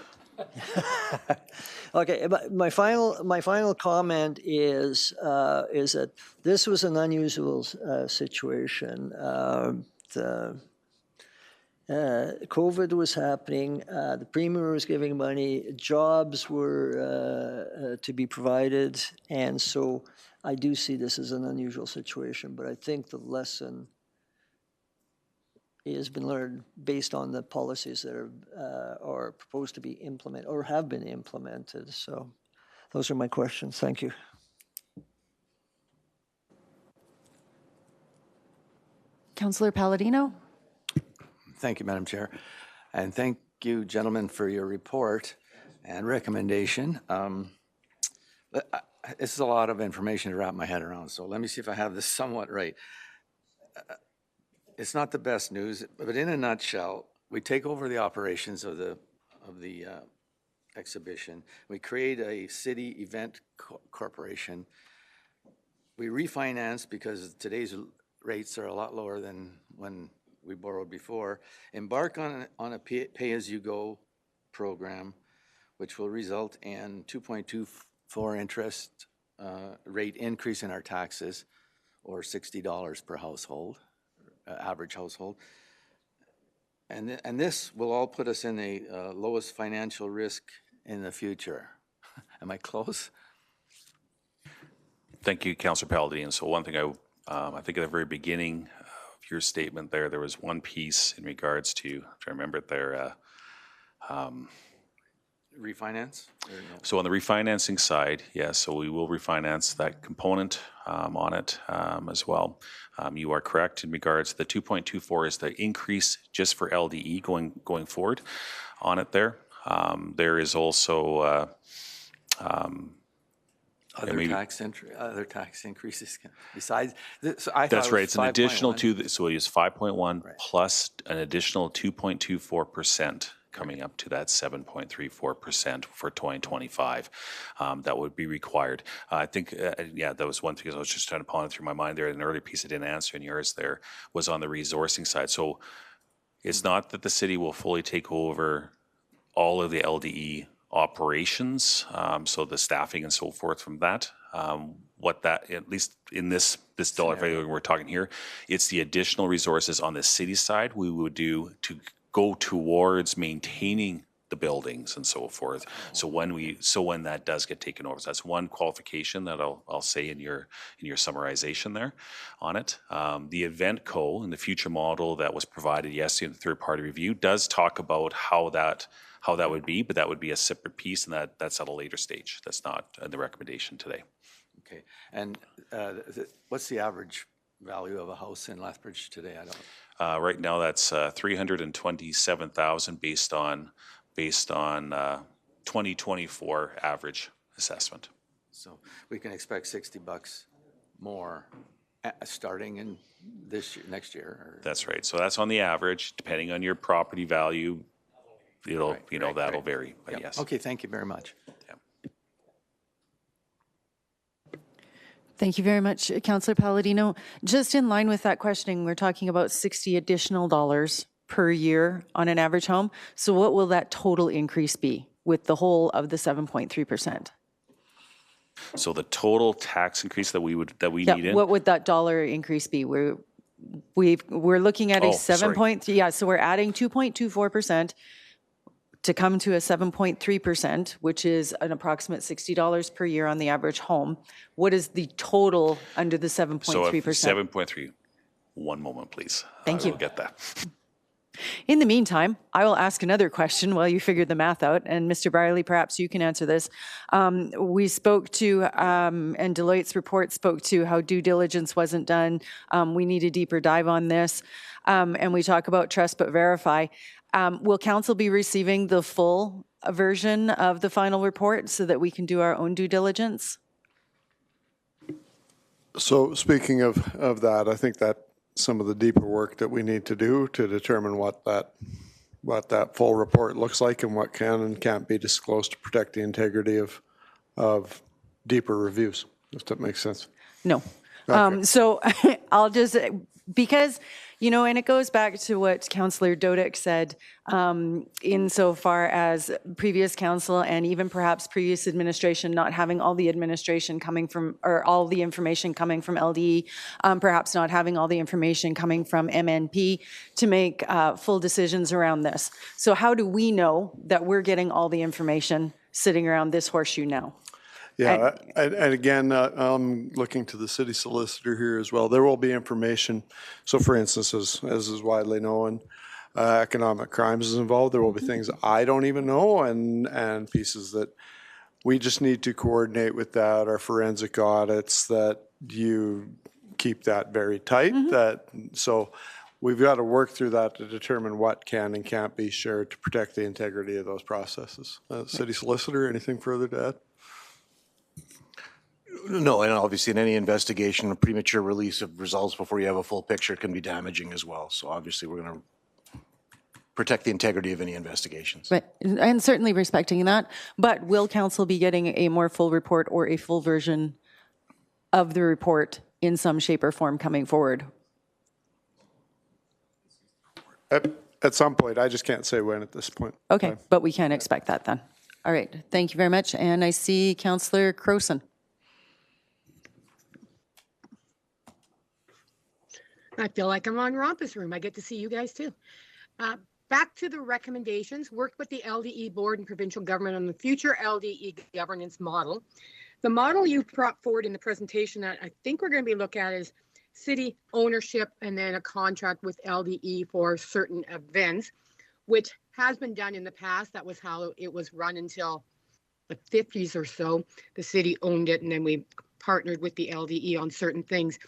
Okay, but my final comment is that this was an unusual situation. COVID was happening, the Premier was giving money, jobs were to be provided, and so I do see this as an unusual situation, but I think the lesson has been learned based on the policies that are proposed to be implemented or have been implemented. So those are my questions. Thank you. Councillor Palladino? Thank you, Madam Chair. And thank you, gentlemen, for your report and recommendation. This is a lot of information to wrap my head around, so let me see if I have this somewhat right. It's not the best news, but in a nutshell, we take over the operations of the exhibition. We create a city event corporation. We refinance because today's rates are a lot lower than when we borrowed before. Embark on a pay-as-you-go program, which will result in 2.24 interest rate increase in our taxes, or $60 per household. Average household, and this will all put us in the lowest financial risk in the future. Am I close? Thank you, Councillor Palladino. So one thing I think at the very beginning of your statement there was one piece in regards to, I remember it there, refinance? No? So on the refinancing side, yes, so we will refinance that component on it as well. You are correct in regards to the 2.24 is the increase just for LDE going forward on it there. There is also other tax increases besides. So that's right. It's an additional 2. So it is 5.1 right. Plus an additional 2.24% coming up to that 7.34% for 2025. That would be required. I think, yeah, that was one thing I was just trying to ponder through my mind there. An earlier piece I didn't answer in yours there was on the resourcing side. So it's not that the city will fully take over all of the LDE operations, so the staffing and so forth from that. What that, at least in this dollar value we're talking here, it's the additional resources on the city side we would do to go towards maintaining the buildings and so forth. So when that does get taken over, so that's one qualification that I'll say in your summarization there on it. The event co and the future model that was provided yesterday in the third party review does talk about how that would be, but that would be a separate piece, and that's at a later stage. That's not the recommendation today. Okay, and what's the average value of a house in Lethbridge today? I don't. Right now, that's 327,000 based on 2024 average assessment. So we can expect $60 more starting in next year. Or? That's right. So that's on the average, depending on your property value. It'll that'll vary. But Yep. yes. Okay. Thank you very much. Thank you very much, Councillor Palladino. Just in line with that questioning, we're talking about $60 additional per year on an average home. So what will that total increase be with the whole of the 7.3%? So the total tax increase that we need in. What would that dollar increase be? We're looking at a 7.3. Yeah, so we're adding 2.24%. to come to a 7.3%, which is an approximate $60 per year on the average home. What is the total under the 7.3%? So 7.3. One moment, please. Thank you. We'll get that. In the meantime, I will ask another question while you figure the math out. And Mr. Brierley, perhaps you can answer this. We spoke to, and Deloitte's report spoke to how due diligence wasn't done. We need a deeper dive on this. And we talk about trust but verify. Will council be receiving the full version of the final report so that we can do our own due diligence? So speaking of that, I think that some of the deeper work that we need to do to determine what that full report looks like and what can and can't be disclosed to protect the integrity of deeper reviews, if that makes sense. No. Okay. So I'll just, because, and it goes back to what Councillor Dodick said, insofar as previous council and even perhaps previous administration not having all the administration coming from, or all the information coming from LDE, perhaps not having all the information coming from MNP to make full decisions around this. So how do we know that we're getting all the information sitting around this horseshoe now? Yeah, and again, I'm looking to the city solicitor here as well. There will be information. So for instance, as is widely known, economic crimes is involved. There will be things I don't even know and pieces that we just need to coordinate with that, our forensic audits, that you keep that very tight. So we've got to work through that to determine what can and can't be shared to protect the integrity of those processes. City solicitor, anything further to add? No, and obviously in any investigation, a premature release of results before you have a full picture can be damaging as well. So obviously we're going to protect the integrity of any investigations. Right, and certainly respecting that. But will council be getting a more full report or a full version of the report in some shape or form coming forward? At some point, I just can't say when at this point. Okay, but we can expect that then. All right, thank you very much. And I see Councillor Croson. I feel like I'm on Rompus Room. I get to see you guys too. Back to the recommendations, worked with the LDE board and provincial government on the future LDE governance model. The model you brought forward in the presentation that I think we're going to be looking at is city ownership and then a contract with LDE for certain events, which has been done in the past. That was how it was run until the 50s or so. The city owned it and then we partnered with the LDE on certain things.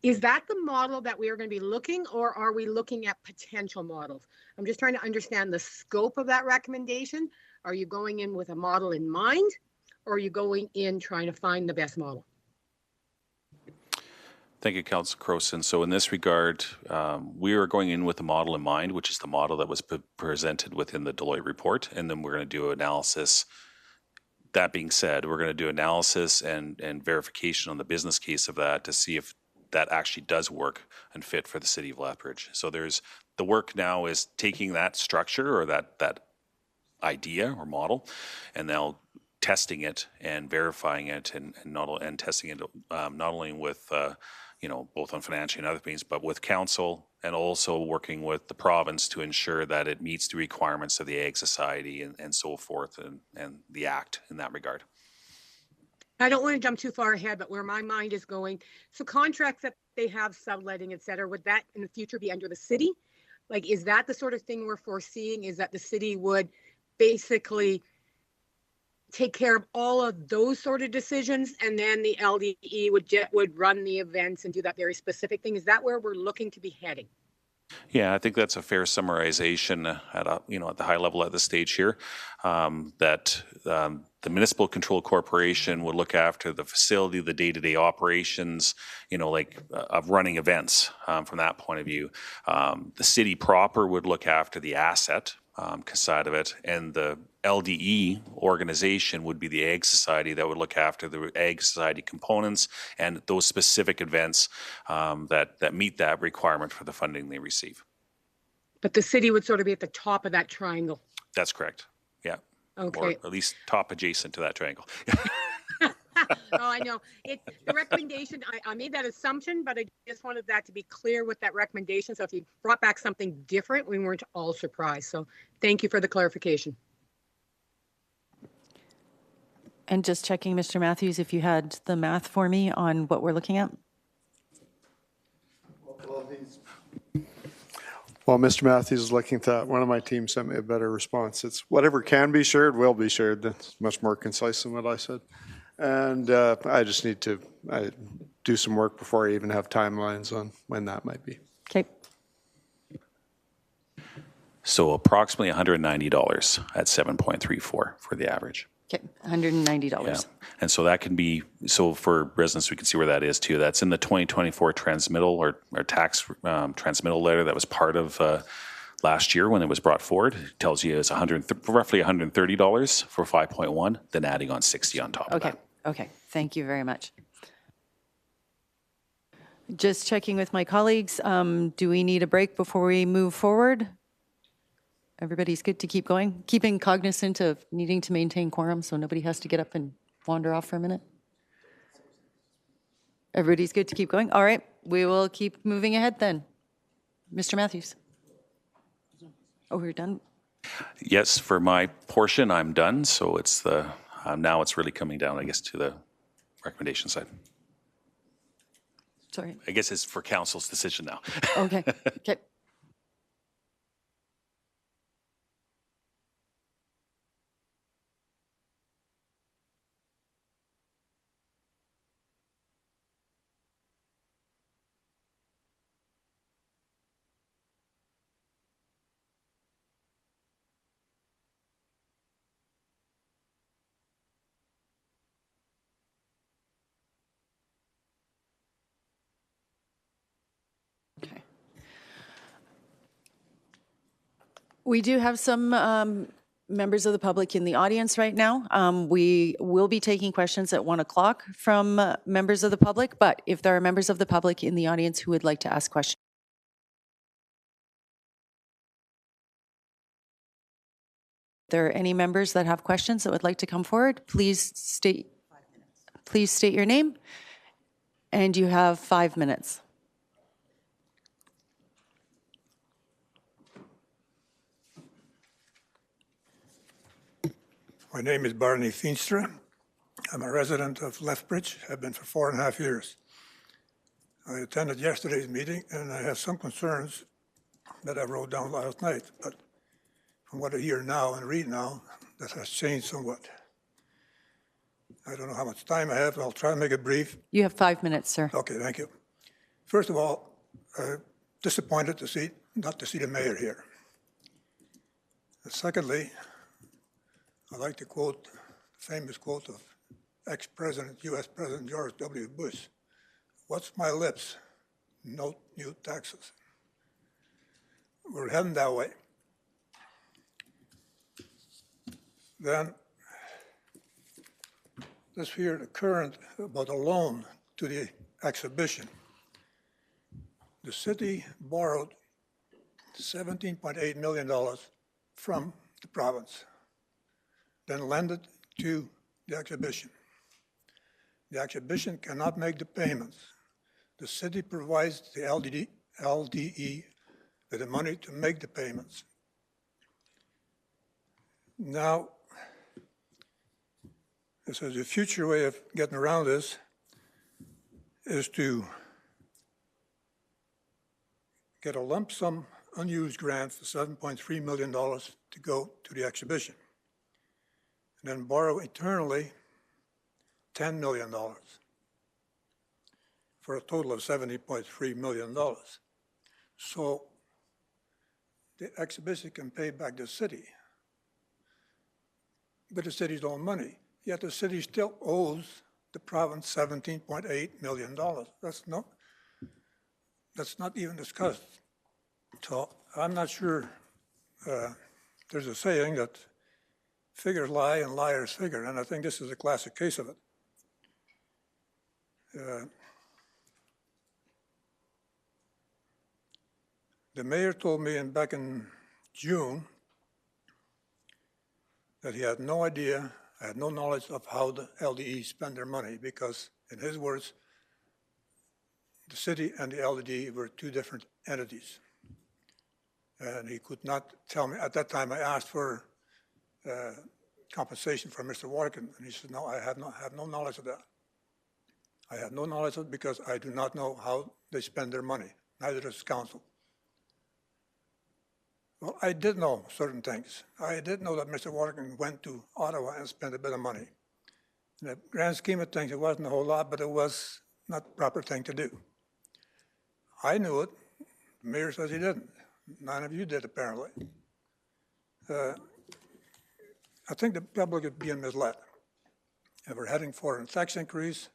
Is that the model that we are going to be looking, or are we looking at potential models? I'm just trying to understand the scope of that recommendation. Are you going in with a model in mind, or are you going in trying to find the best model? Thank you, Councilor Croson. So in this regard, we are going in with a model in mind, which is the model that was presented within the Deloitte report, and then we're going to do analysis. That being said, we're going to do analysis and verification on the business case of that to see if that actually does work and fit for the city of Lethbridge. So there's the work now is taking that structure or that idea or model, and now testing it and verifying it and testing it not only with both on financial and other things, but with council and also working with the province to ensure that it meets the requirements of the Ag Society and so forth and the Act in that regard. I don't want to jump too far ahead, but where my mind is going, so contracts that they have, subletting, et cetera, would that in the future be under the city? Like, is that the sort of thing we're foreseeing, is that the city would basically take care of all of those sort of decisions, and then the LDE would run the events and do that very specific thing? Is that where we're looking to be heading? Yeah, I think that's a fair summarization at the high level at this stage here. That the Municipal Control Corporation would look after the facility, the day-to-day operations, of running events from that point of view. The city proper would look after the asset side of it, and the LDE organization would be the Ag Society that would look after the Ag Society components and those specific events that meet that requirement for the funding they receive. But the city would sort of be at the top of that triangle. That's correct. Yeah. Okay. Or at least top adjacent to that triangle. Oh, I know. The recommendation, I made that assumption, but I just wanted that to be clear with that recommendation. So if you brought back something different, we weren't all surprised. So thank you for the clarification. And just checking, Mr. Matthews, if you had the math for me on what we're looking at? While Mr. Matthews is looking at that, one of my team sent me a better response. It's whatever can be shared will be shared. That's much more concise than what I said. And I just need to do some work before I even have timelines on when that might be. Okay. So approximately $190 at 7.34 for the average. Okay, $190. Yeah. And so that can be, so for residents, we can see where that is too. That's in the 2024 transmittal or tax transmittal letter that was part of last year when it was brought forward. It tells you it's roughly $130 for 5.1, then adding on 60 on top of that. Okay, thank you very much. Just checking with my colleagues, do we need a break before we move forward? Everybody's good to keep going? Keeping cognizant of needing to maintain quorum so nobody has to get up and wander off for a minute? Everybody's good to keep going? All right, we will keep moving ahead then. Mr. Matthews. Oh, we're done? Yes, for my portion, I'm done. So it's now it's really coming down, I guess, to the recommendation side. Sorry. I guess it's for council's decision now. Okay, okay. Okay. We do have some members of the public in the audience right now. We will be taking questions at 1 o'clock from members of the public, but if there are members of the public in the audience who would like to ask questions, if there are any members that have questions that would like to come forward, please state your name, and you have 5 minutes. My name is Barney Feenstra. I'm a resident of Lethbridge. I've been for 4.5 years. I attended yesterday's meeting, and I have some concerns that I wrote down last night. But from what I hear now and read now, that has changed somewhat. I don't know how much time I have. I'll try to make it brief. You have 5 minutes, sir. Okay, thank you. First of all, disappointed not to see the mayor here. Secondly, I like to quote the famous quote of ex-president, U.S. President George W. Bush, what's my lips? No new taxes. We're heading that way. Then this here, the current about a loan to the exhibition. The city borrowed $17.8 million from the province, then lent it to the exhibition. The exhibition cannot make the payments. The city provides the LDE with the money to make the payments. Now, this is a future way of getting around this is to get a lump sum unused grant for $7.3 million to go to the exhibition, and then borrow eternally $10 million for a total of $70.3 million. So the exhibition can pay back the city with the city's own money, yet the city still owes the province $17.8 million. That's not even discussed. So I'm not sure, there's a saying that figures lie and liars figure, and I think this is a classic case of it. The mayor told me back in June that he had no idea, had no knowledge of how the LDE spend their money because, in his words, the city and the LDE were two different entities. And he could not tell me. At that time, I asked for compensation from Mr. Waterkin, and he said, no, I have no knowledge of that. I have no knowledge of it because I do not know how they spend their money, neither does council. Well, I did know certain things. I did know that Mr. Waterkin went to Ottawa and spent a bit of money. In the grand scheme of things, it wasn't a whole lot, but it was not the proper thing to do. I knew it. The mayor says he didn't. None of you did, apparently. I think the public is being misled. And we're heading for a tax increase.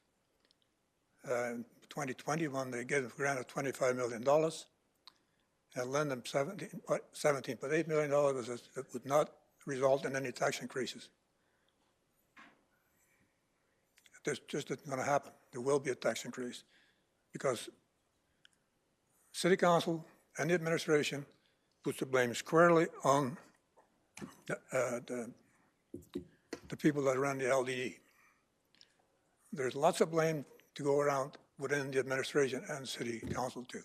In 2021, they gave a grant of $25 million and lend them $17.8 million. It would not result in any tax increases. This just isn't going to happen. There will be a tax increase because City Council and the administration puts the blame squarely on the people that run the LDE. There's lots of blame to go around within the administration and City Council too.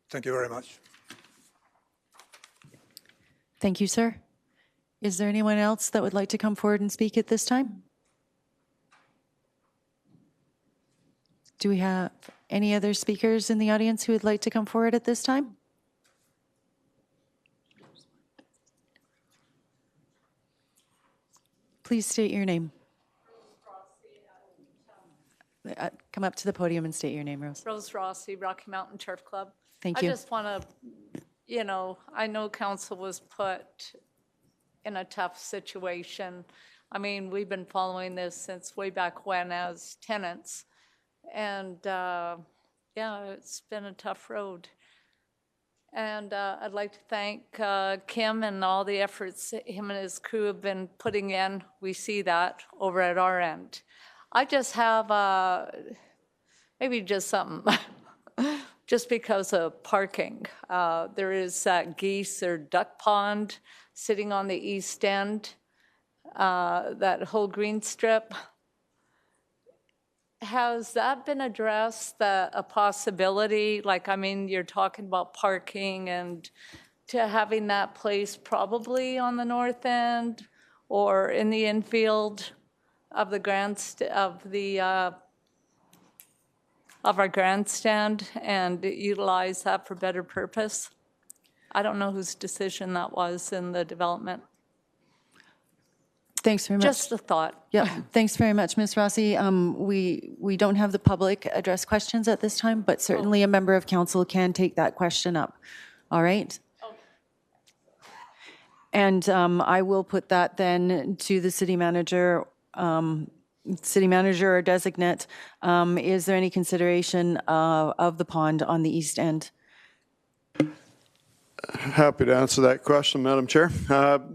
Thank you very much. Thank you, sir. Is there anyone else that would like to come forward and speak at this time? Do we have any other speakers in the audience who would like to come forward at this time? Please state your name. Come up to the podium and state your name, Rose. Rose Rossi, Rocky Mountain Turf Club. Thank you. I just want to, I know council was put in a tough situation. I mean, we've been following this since way back when as tenants. And yeah, it's been a tough road. And I'd like to thank Kim and all the efforts him and his crew have been putting in. We see that over at our end. I just have maybe just something, just because of parking. There is that geese or duck pond sitting on the east end, that whole green strip. Has that been addressed, a possibility? Like, I mean, you're talking about parking and to having that place probably on the north end or in the infield of the of our grandstand and utilize that for better purpose. I don't know whose decision that was in the development. Thanks very much. Just a thought. Yeah, thanks very much, Ms. Rossi. We don't have the public address questions at this time, but certainly a member of council can take that question up. All right? Okay. And I will put that then to the city manager city manager or designate, is there any consideration of the pond on the east end? Happy to answer that question, Madam Chair.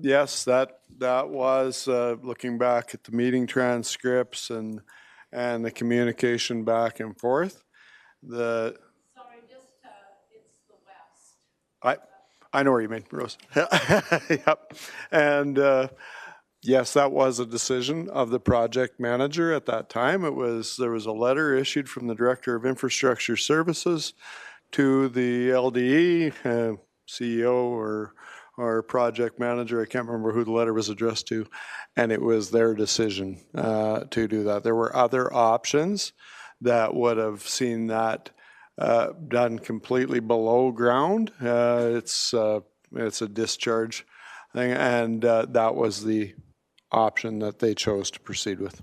Yes, that was, looking back at the meeting transcripts and the communication back and forth. Sorry, just, it's the west. I know where you mean, Rose. Yep. And yes, that was a decision of the project manager at that time. There was a letter issued from the Director of Infrastructure Services to the LDE, CEO or project manager. I can't remember who the letter was addressed to, and it was their decision to do that. There were other options that would have seen that done completely below ground. It's a discharge thing, and that was the option that they chose to proceed with.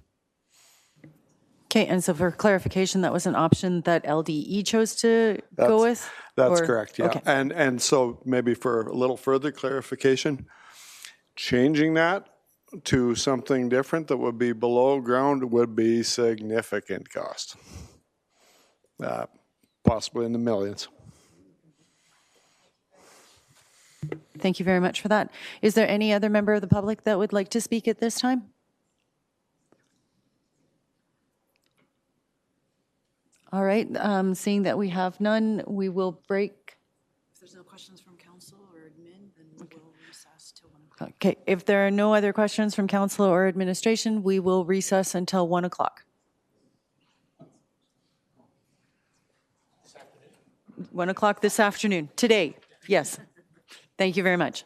Okay, and so for clarification, that was an option that LDE chose to go with? That's Or- correct, yeah. okay. And so maybe for a little further clarification, changing that to something different that would be below ground would be significant cost. Possibly in the millions. Thank you very much for that. Is there any other member of the public that would like to speak at this time? All right, seeing that we have none, we will break. If there's no questions from council or admin, then we will recess till 1 o'clock. Okay, if there are no other questions from council or administration, we will recess until 1 o'clock. 1 o'clock this afternoon, today, yes. Thank you very much.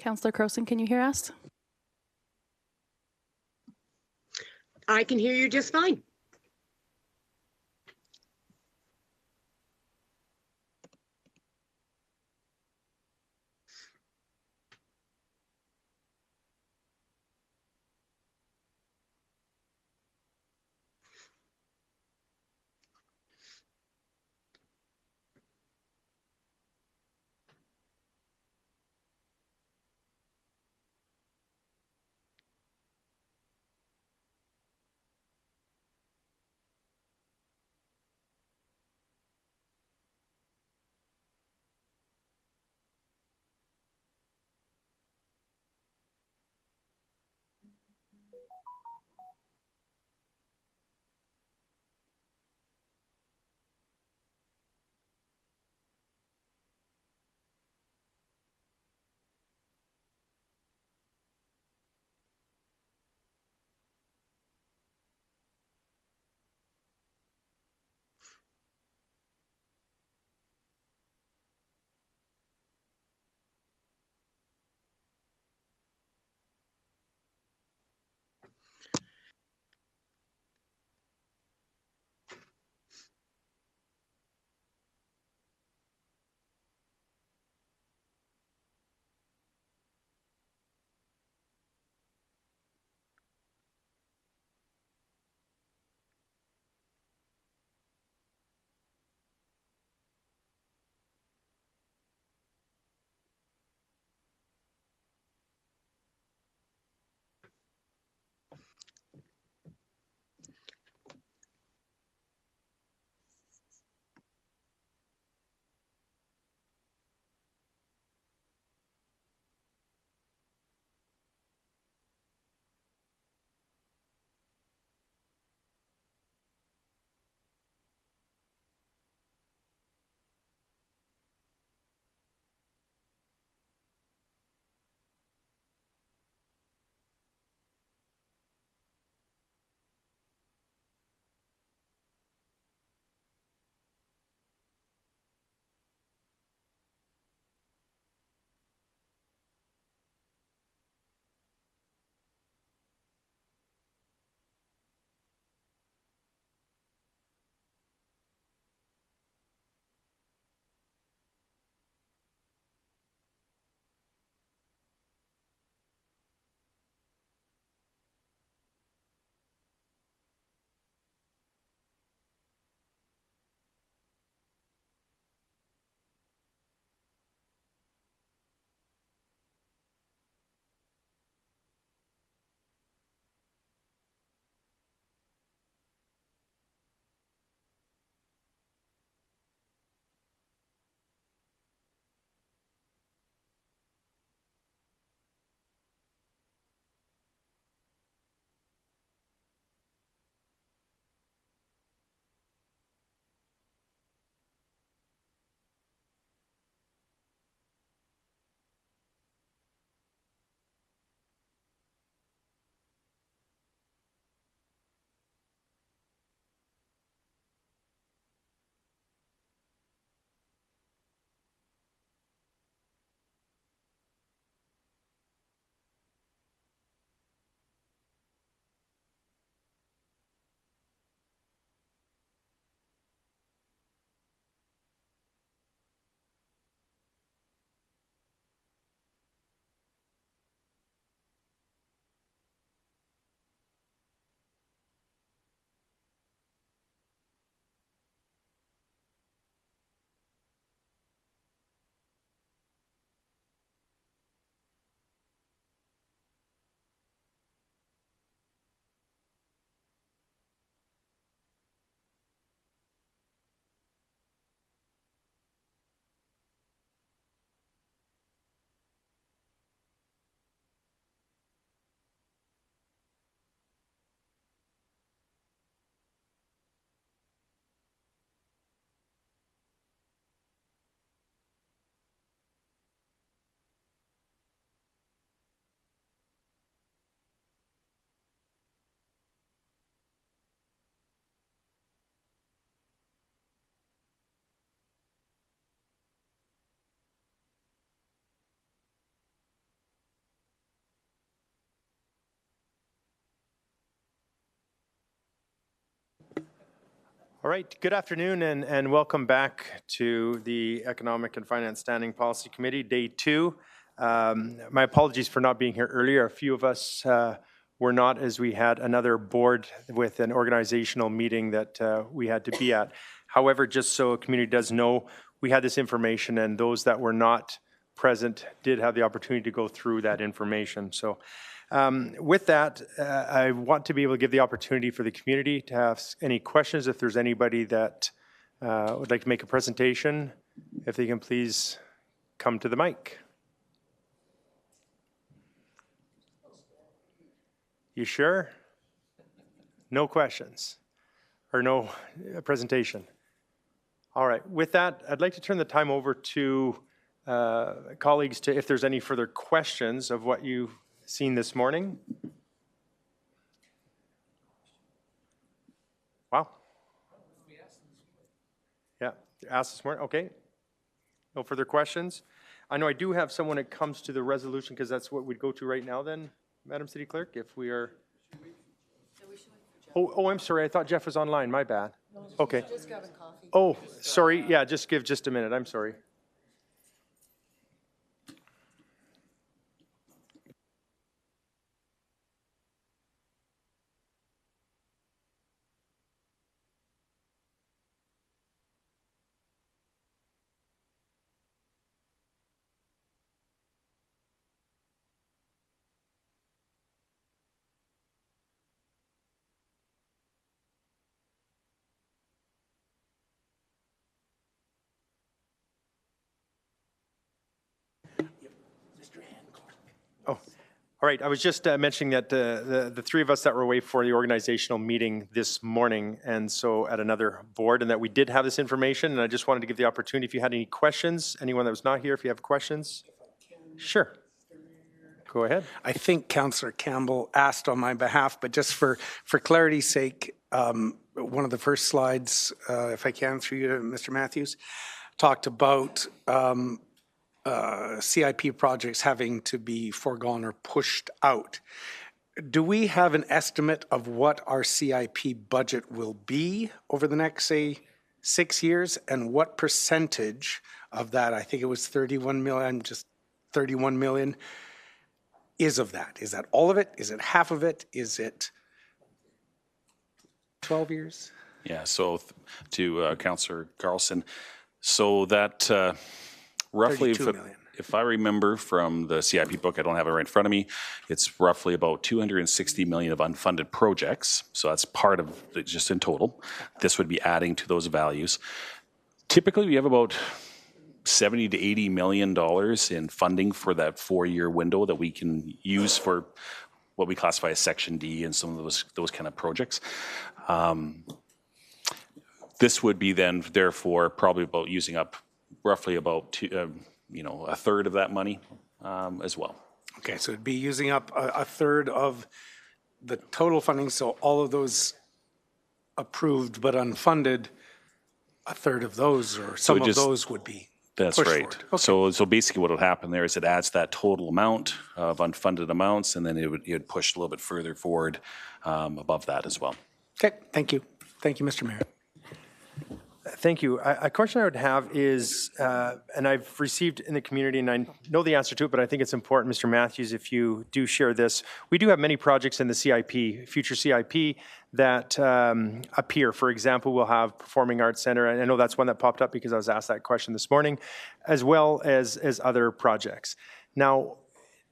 Councillor Croson, can you hear us? I can hear you just fine. All right, good afternoon and welcome back to the Economic and Finance Standing Policy Committee, Day 2. My apologies for not being here earlier. A few of us were not, as we had another board with an organizational meeting that we had to be at. However, just so a community does know, we had this information and those that were not present did have the opportunity to go through that information. So with that, I want to be able to give the opportunity for the community to ask any questions. If there's anybody that would like to make a presentation, if they can please come to the mic. You sure? No questions or no presentation? All right, with that, I'd like to turn the time over to colleagues to if there's any further questions of what you've seen this morning. Wow. Yeah, asked this morning, okay. No further questions. I know I do have someone that comes to the resolution because that's what we'd go to right now then, Madam City Clerk, if we are. Oh, I'm sorry, I thought Jeff was online, my bad. Okay. Just grabbing coffee. Oh, sorry, yeah, just give just a minute, I'm sorry. Oh, all right. I was just mentioning that the three of us that were away for the organizational meeting this morning, and so at another board, and that we did have this information, and I just wanted to give the opportunity if you had any questions, anyone that was not here, if you have questions. Sure. Go ahead. I think Councillor Campbell asked on my behalf, but just for clarity's sake, one of the first slides, if I can, through you to Mr. Matthews, talked about CIP projects having to be foregone or pushed out. Do we have an estimate of what our CIP budget will be over the next, say, 6 years, and what percentage of that, I think it was 31 million, just 31 million, is of that? Is that all of it? Is it half of it? Is it 12 years? Yeah, so to Councillor Carlson, so that roughly, if I remember from the CIP book, I don't have it right in front of me, it's roughly about 260 million of unfunded projects. So that's part of it just in total. This would be adding to those values. Typically, we have about 70 to 80 million dollars in funding for that 4-year window that we can use for what we classify as Section D and some of those kind of projects. This would be then, therefore, probably about using up roughly about a third of that money as well. Okay, so it'd be using up a third of the total funding, so all of those approved but unfunded, a third of those or some of those would be That's pushed right. forward. So basically what will happen there is it adds that total amount of unfunded amounts, and then it would push a little bit further forward above that as well. Okay, thank you. Thank you, Mr. Mayor. Thank you. A question I would have is, and I've received in the community, and I know the answer to it, but I think it's important, Mr. Matthews, if you do share this. We do have many projects in the CIP, future CIP, that appear. For example, we'll have Performing Arts Center, and I know that's one that popped up because I was asked that question this morning, as well as other projects. Now,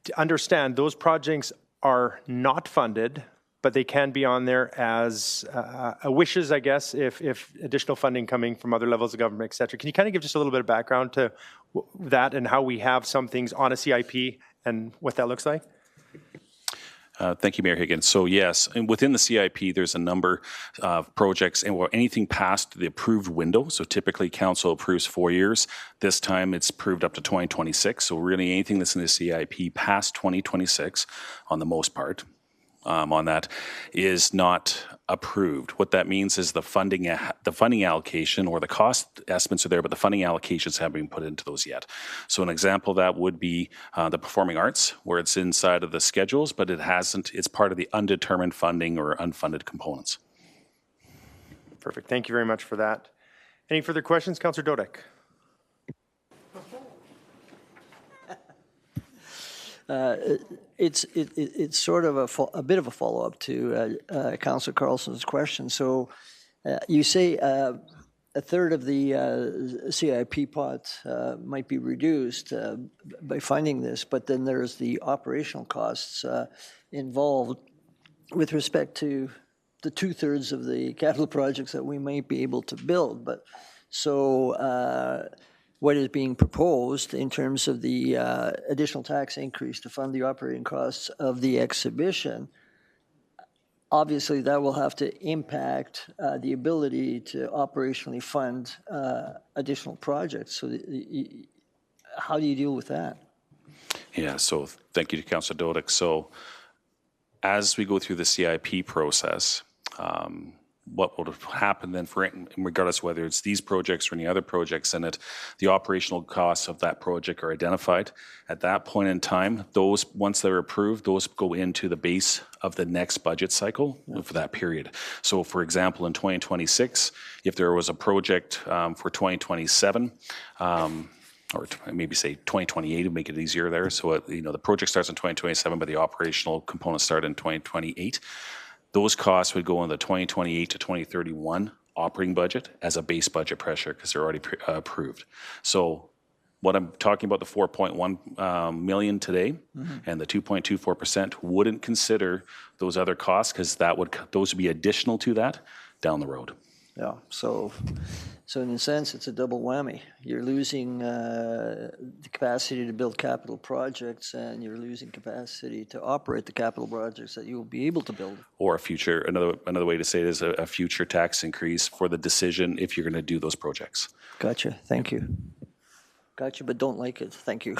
to understand, those projects are not funded, but they can be on there as wishes, I guess, if additional funding coming from other levels of government, et cetera. Can you kind of give just a little bit of background to that and how we have some things on a CIP and what that looks like? Thank you, Mayor Higgins. So yes, and within the CIP, there's a number of projects and anything past the approved window. So typically council approves 4 years. This time it's approved up to 2026. So really anything that's in the CIP past 2026 on the most part. On that is not approved. What that means is the funding allocation or the cost estimates are there, but the funding allocations haven't been put into those yet. So an example of that would be the Performing Arts, where it's inside of the schedules, but it hasn't. It's part of the undetermined funding or unfunded components. Perfect. Thank you very much for that. Any further questions, Councillor Dodek? It's sort of a bit of a follow-up to Councillor Carlson's question. So you say a third of the CIP pot might be reduced by funding this, but then there's the operational costs involved with respect to the 2/3 of the capital projects that we might be able to build. But so what is being proposed in terms of the additional tax increase to fund the operating costs of the exhibition, obviously that will have to impact the ability to operationally fund additional projects. So how do you deal with that? Yeah, so thank you to Councillor Dodek. So as we go through the CIP process, what will happen then for regardless whether it's these projects or any other projects in it, the operational costs of that project are identified. At that point in time, those, once they're approved, those go into the base of the next budget cycle for that period. So for example, in 2026, if there was a project for 2027, or maybe say 2028 to make it easier there. So, the project starts in 2027, but the operational components start in 2028. Those costs would go in the 2028 to 2031 operating budget as a base budget pressure because they're already approved. So what I'm talking about, the 4.1 million today and the 2.24% wouldn't consider those other costs because those would be additional to that down the road. Yeah, so in a sense, it's a double whammy. You're losing the capacity to build capital projects, and you're losing capacity to operate the capital projects that you'll be able to build. Or another way to say it is a future tax increase for the decision if you're going to do those projects. Gotcha. Thank you. Gotcha, but don't like it. Thank you.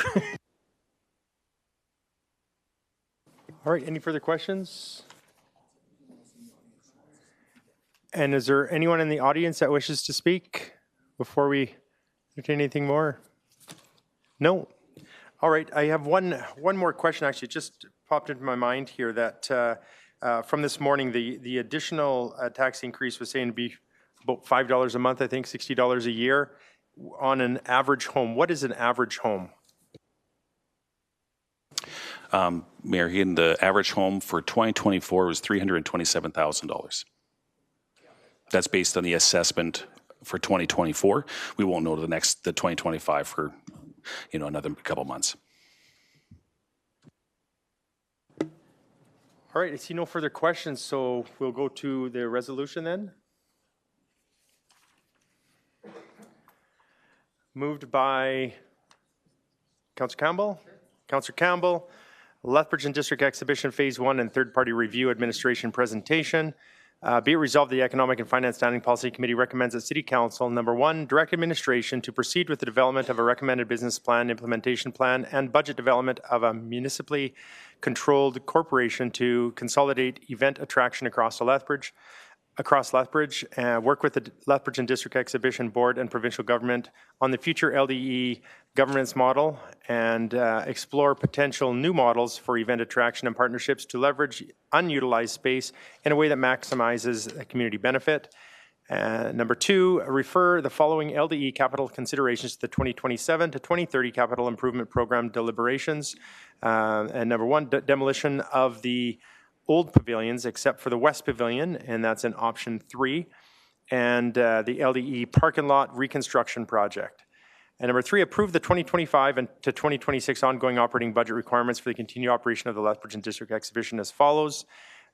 All right, any further questions? And is there anyone in the audience that wishes to speak before we entertain anything more? No? All right, I have one more question actually. It just popped into my mind here that from this morning, the additional tax increase was saying to be about $5 a month, I think, $60 a year on an average home. What is an average home? Mayor Heaton, the average home for 2024 was $327,000. That's based on the assessment for 2024. We won't know the 2025 for, another couple months. All right, I see no further questions, so we'll go to the resolution then. Moved by Councillor Campbell. Councillor Campbell, Lethbridge and District Exhibition Phase 1 and third-party review administration presentation. Be it resolved, the Economic and Finance Standing Policy Committee recommends that City Council, number 1, direct administration to proceed with the development of a recommended business plan, implementation plan, and budget development of a municipally controlled corporation to consolidate event attraction across Lethbridge, work with the Lethbridge and District Exhibition Board and provincial government on the future LDE governance model and explore potential new models for event attraction and partnerships to leverage unutilized space in a way that maximizes community benefit. Number 2, refer the following LDE capital considerations to the 2027 to 2030 capital improvement program deliberations. And number 1, demolition of the old pavilions except for the West Pavilion, and that's in option 3, and the LDE parking lot reconstruction project. And number 3, approve the 2025 and to 2026 ongoing operating budget requirements for the continued operation of the Lethbridge and District Exhibition as follows.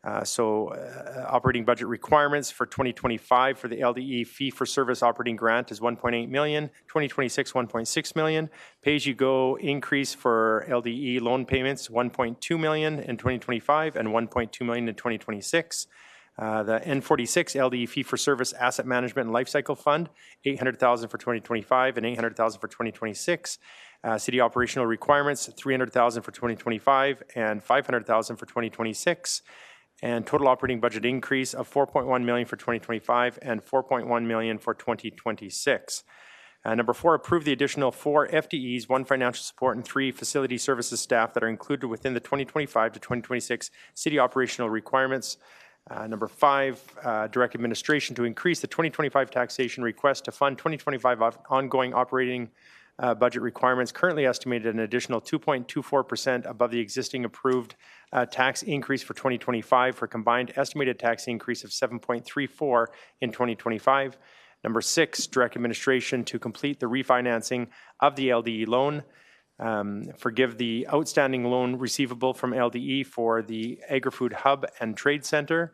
Operating budget requirements for 2025 for the LDE fee-for-service operating grant is $1.8 million, 2026 $1.6 million. Pay-as-you-go increase for LDE loan payments $1.2 million in 2025 and $1.2 million in 2026. The N46 LDE fee-for-service asset management and lifecycle fund, $800,000 for 2025 and $800,000 for 2026. City operational requirements, $300,000 for 2025 and $500,000 for 2026. And total operating budget increase of $4.1 million for 2025 and $4.1 million for 2026. Number 4, approve the additional 4 FTEs, 1 financial support, and 3 facility services staff that are included within the 2025 to 2026 city operational requirements. Number 5, direct administration to increase the 2025 taxation request to fund 2025 ongoing operating budget requirements, currently estimated at an additional 2.24% above the existing approved tax increase for 2025 for combined estimated tax increase of 7.34 in 2025. Number 6, direct administration to complete the refinancing of the LDE loan, forgive the outstanding loan receivable from LDE for the Agri-Food Hub and Trade Center.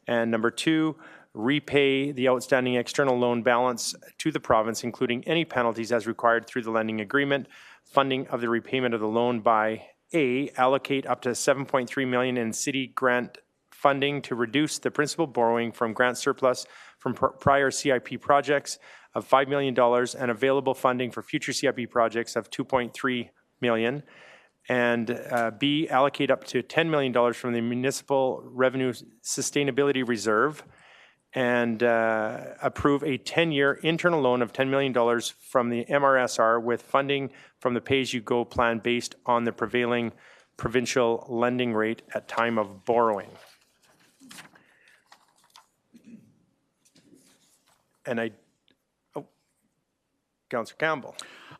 And number 2, repay the outstanding external loan balance to the province, including any penalties as required through the lending agreement. Funding of the repayment of the loan by A, allocate up to $7.3 million in city grant funding to reduce the principal borrowing from grant surplus from prior CIP projects of $5 million and available funding for future CIP projects of $2.3 million. And B, allocate up to $10 million from the Municipal Revenue Sustainability Reserve and approve a 10-year internal loan of $10 million from the MRSR with funding from the pay-as-you-go plan based on the prevailing provincial lending rate at time of borrowing. And Councillor Campbell.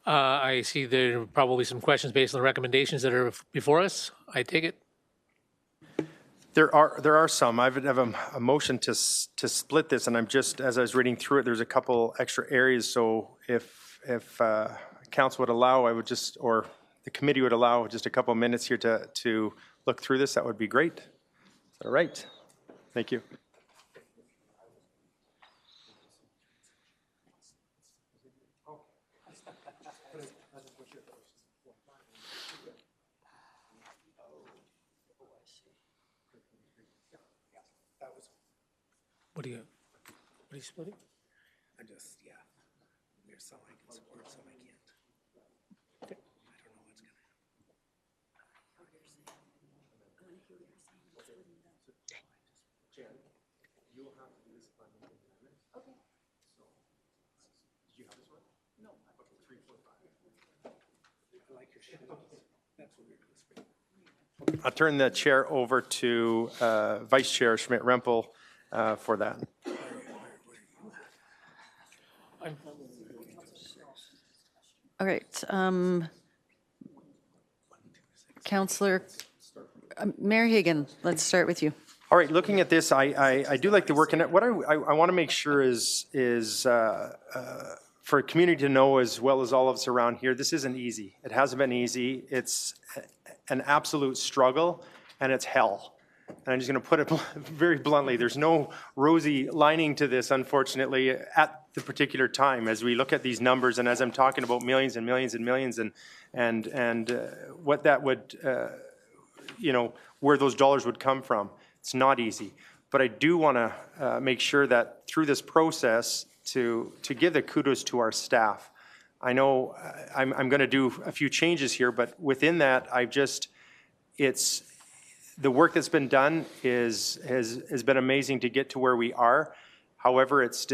I see there are probably some questions based on the recommendations that are before us. I take it. There are some. I have a motion to split this, and I'm just, as I was reading through it, there's a couple extra areas. So if council would allow, I would just, or the committee would allow just a couple of minutes here to look through this, that would be great. All right. Thank you. What do you splitting? I just, yeah, there's some I can support, some I can't. Okay. I don't know what's gonna happen. Jen, you'll have to do this by the amendment. Okay. So, did you have this one? No. Okay, 3, 4, 5. I like your shit. That's what we're gonna. I'll turn the chair over to Vice Chair Schmidt-Rempel for that. All right. Councillor, Mayor Hagan, let's start with you. All right, looking at this, I do like the work in it. What I want to make sure is for a community to know, as well as all of us around here, this isn't easy. It hasn't been easy. It's an absolute struggle, and it's hell. And I'm just going to put it very bluntly. There's no rosy lining to this, unfortunately, at the particular time. As we look at these numbers, and as I'm talking about millions and millions and millions, and what that would, where those dollars would come from, it's not easy. But I do want to make sure that through this process, to give the kudos to our staff. I know I'm going to do a few changes here, but within that, it's the work that's been done has been amazing to get to where we are. However, it's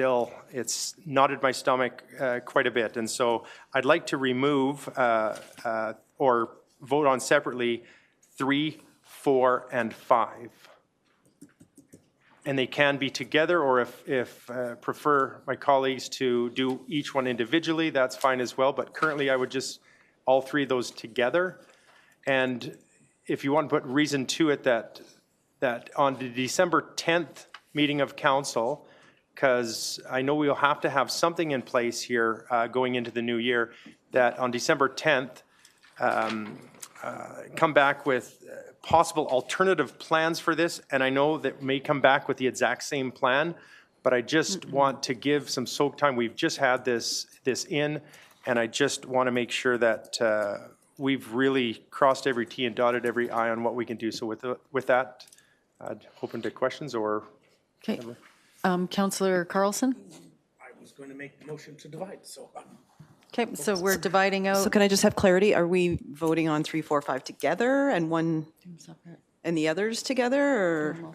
knotted my stomach quite a bit. And so I'd like to remove or vote on separately 3, 4, and 5. And they can be together, or if prefer my colleagues to do each one individually, that's fine as well. But currently I would just all 3 of those together. And if you want to put reason to it that on the December 10th meeting of council, because I know we'll have to have something in place here going into the new year, that on December 10th, come back with possible alternative plans for this. And I know that may come back with the exact same plan, but I just want to give some soak time. We've just had this in, and I just want to make sure that we've really crossed every T and dotted every I on what we can do. So with that, I'd open to questions or. Okay. Councillor Carlson? I was going to make the motion to divide, so. Okay, so we're dividing out. So can I just have clarity? Are we voting on 3, 4, 5 together and one and the others together,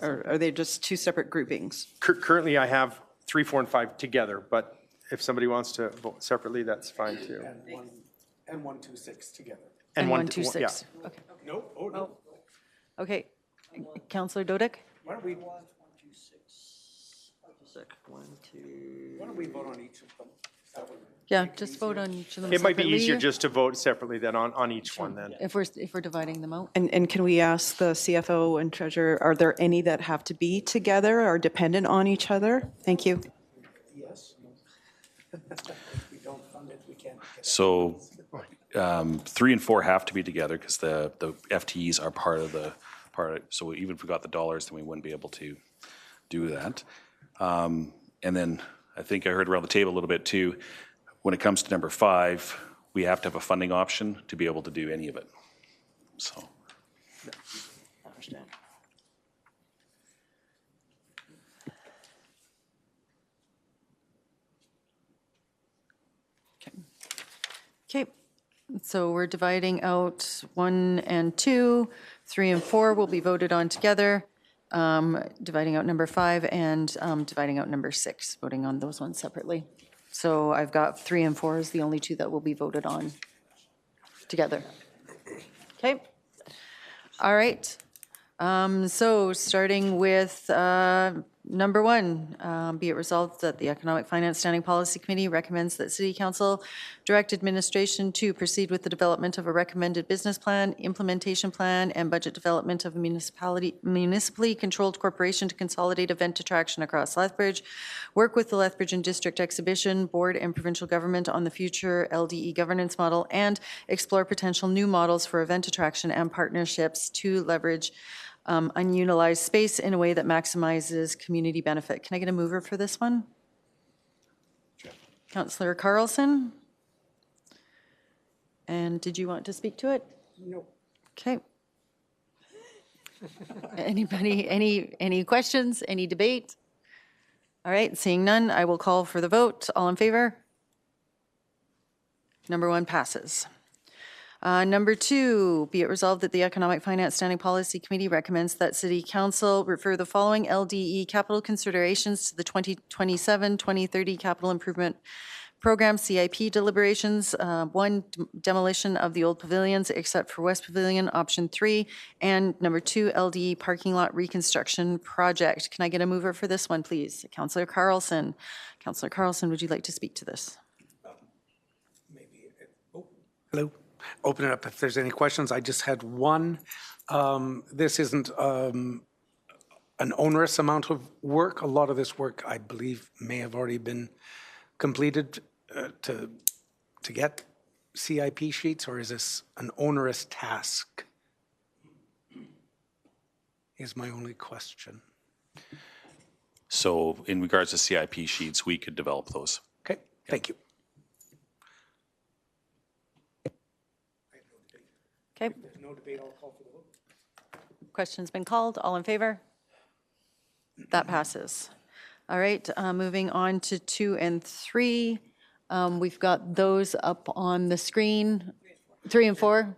or are they just 2 separate groupings? Currently, I have 3, 4, and 5 together, but if somebody wants to vote separately, that's fine too. And 1, 2, 6 together. And 1, 2, 6. Yeah. Okay. No, oh, no. Okay. Councillor Dodick? Why don't we? One, two. Why don't we vote on each of them? Yeah, just vote on each of them It might be easier separately just to vote separately than on each one then. if we're dividing them out. And can we ask the CFO and treasurer, are there any that have to be together or dependent on each other? Thank you. Yes. If we don't fund it, we can't. So 3 and 4 have to be together because the FTEs are part of the so even if we got the dollars, then we wouldn't be able to do that. And then I think I heard around the table a little bit too, when it comes to number 5, we have to have a funding option to be able to do any of it. So. I understand. Okay, so we're dividing out 1 and 2, 3 and 4 will be voted on together. Dividing out number 5 and dividing out number 6, voting on those ones separately. So I've got 3 and 4 is the only two that will be voted on together. Okay. All right. So starting with number 1, be it resolved that the Economic Finance Standing Policy Committee recommends that City Council direct administration to proceed with the development of a recommended business plan, implementation plan, and budget development of a municipally controlled corporation to consolidate event attraction across Lethbridge, work with the Lethbridge and District Exhibition Board and provincial government on the future LDE governance model, and explore potential new models for event attraction and partnerships to leverage unutilized space in a way that maximizes community benefit. Can I get a mover for this one? Councillor Carlson? And did you want to speak to it? No. Okay. Anybody, any questions, any debate? All right, seeing none, I will call for the vote. All in favor? Number 1 passes. Number 2, be it resolved that the Economic Finance Standing Policy Committee recommends that City Council refer the following LDE capital considerations to the 2027-2030 Capital Improvement Program CIP deliberations. 1, demolition of the old pavilions except for West Pavilion, option 3. And number 2, LDE parking lot reconstruction project. Can I get a mover for this one, please? Councillor Carlson. Councillor Carlson, would you like to speak to this? Hello. Open it up if there's any questions. I just had one. This isn't an onerous amount of work. A lot of this work, I believe, may have already been completed to get CIP sheets, or is this an onerous task? Is my only question. So in regards to CIP sheets, we could develop those. Okay, thank you. Okay. If there's no debate, I'll call for the vote. Question's been called. All in favor? That passes. All right, moving on to 2 and 3. We've got those up on the screen. 3 and 4,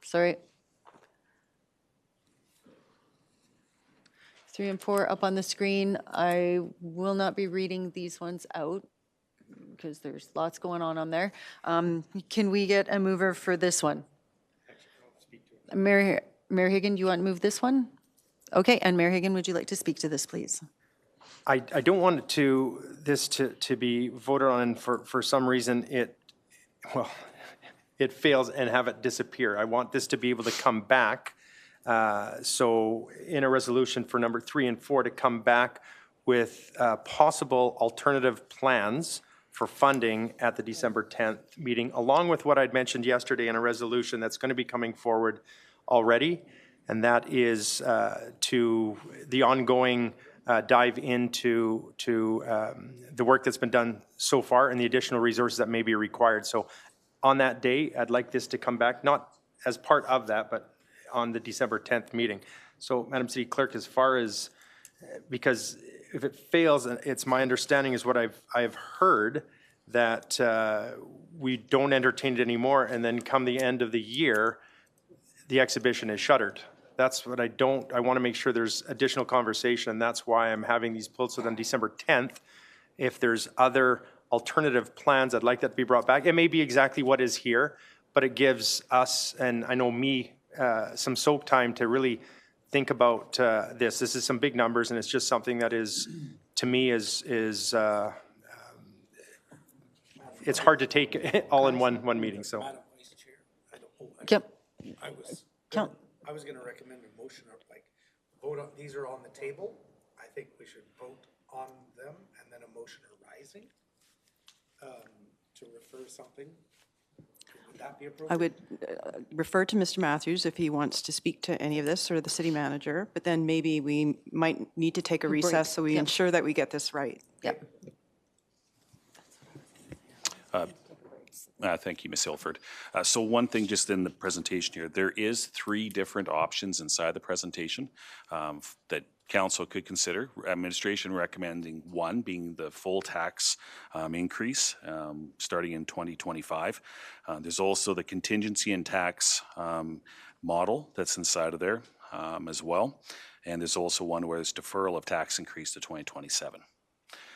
sorry. 3 and 4 up on the screen. I will not be reading these ones out because there's lots going on there. Can we get a mover for this one? Mayor Higgin, do you want to move this one? Okay, and Mayor Higgin, would you like to speak to this, please? I don't want this to be voted on for some reason it fails and have it disappear. I want this to be able to come back. So in a resolution for number 3 and 4 to come back with possible alternative plans for funding at the December 10th meeting, along with what I'd mentioned yesterday in a resolution that's going to be coming forward already, and that is to the ongoing dive into the work that's been done so far and the additional resources that may be required. So on that day, I'd like this to come back, not as part of that, but on the December 10th meeting. So, Madam City Clerk, as far as, because if it fails, it's my understanding is what I've heard that we don't entertain it anymore, and then come the end of the year, the exhibition is shuttered. That's what I want to make sure there's additional conversation, and that's why I'm having these posted on December 10th. If there's other alternative plans, I'd like that to be brought back. It may be exactly what is here, but it gives us, and I know me, some soak time to really think about this. This is some big numbers, and it's just something that is to me is it's hard to take all in one meeting, so. Yep. I was Count. I was going to recommend a motion of like vote on, these are on the table. I think we should vote on them and then a motion arising to refer something. Would that be appropriate? I would refer to Mr. Matthews if he wants to speak to any of this, or the city manager, but then maybe we might need to take a recess so we Yep. ensure that we get this right. Yep. Thank you, Ms. Ilford. So one thing just in the presentation here, there is 3 different options inside the presentation that council could consider. Administration recommending 1 being the full tax increase starting in 2025. There's also the contingency and tax model that's inside of there as well. And there's also one where there's deferral of tax increase to 2027.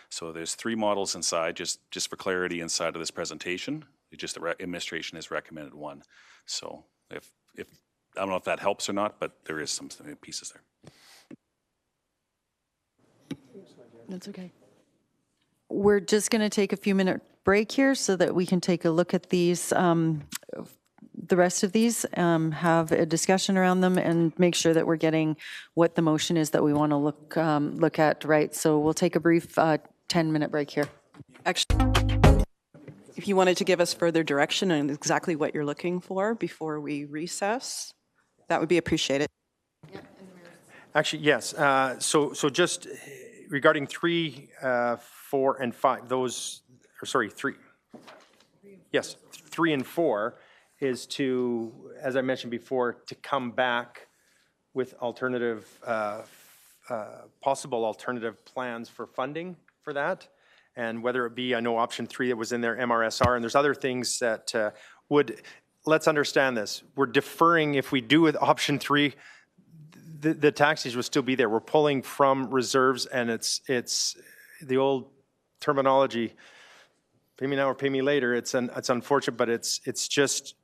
So there's 3 models inside, just for clarity inside of this presentation. Just the administration has recommended 1. So if I don't know if that helps or not, but there is some pieces there. That's okay. We're just going to take a few minute break here so that we can take a look at these, the rest of these, have a discussion around them and make sure that we're getting what the motion is that we want to look at, right? So we'll take a brief 10-minute break here. Actually, if you wanted to give us further direction on exactly what you're looking for before we recess, that would be appreciated. Actually, yes. So just regarding 3, 4, and 5, those, or sorry, 3. Yes, 3 and 4 is to, as I mentioned before, to come back with alternative, possible alternative plans for funding for that. And whether it be, I know option 3 that was in there, MRSR, and there's other things that would, let's understand this. We're deferring, if we do with option 3, the taxes will still be there. We're pulling from reserves, and it's the old terminology, pay me now or pay me later. It's unfortunate, but it's just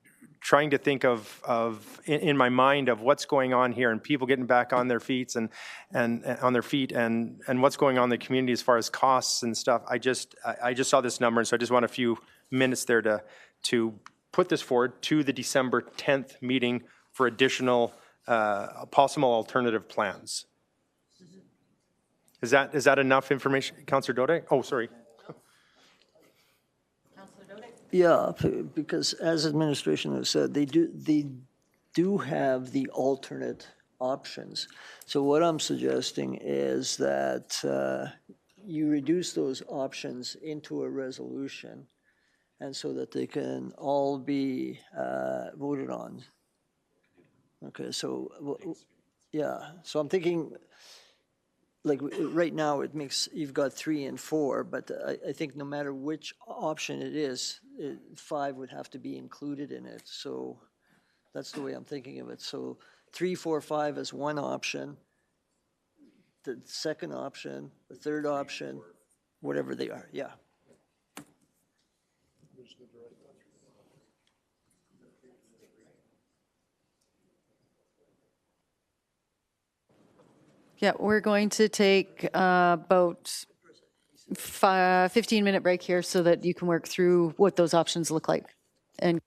trying to think of in my mind of what's going on here and people getting back on their feet and on their feet and what's going on in the community as far as costs and stuff. I just saw this number, and so I just want a few minutes there to put this forward to the December 10th meeting for additional possible alternative plans. Is that enough information, Councillor Dode? Oh, sorry. Yeah, because as administration has said, they do have the alternate options. So what I'm suggesting is that you reduce those options into a resolution, and so that they can all be voted on. Okay, so yeah, so I'm thinking, like right now it makes, you've got 3 and 4, but I think no matter which option it is, 5 would have to be included in it. So that's the way I'm thinking of it. So 3, 4, 5 is one option, the second option, the third option, whatever they are, yeah. Yeah, we're going to take about 15-minute break here so that you can work through what those options look like. And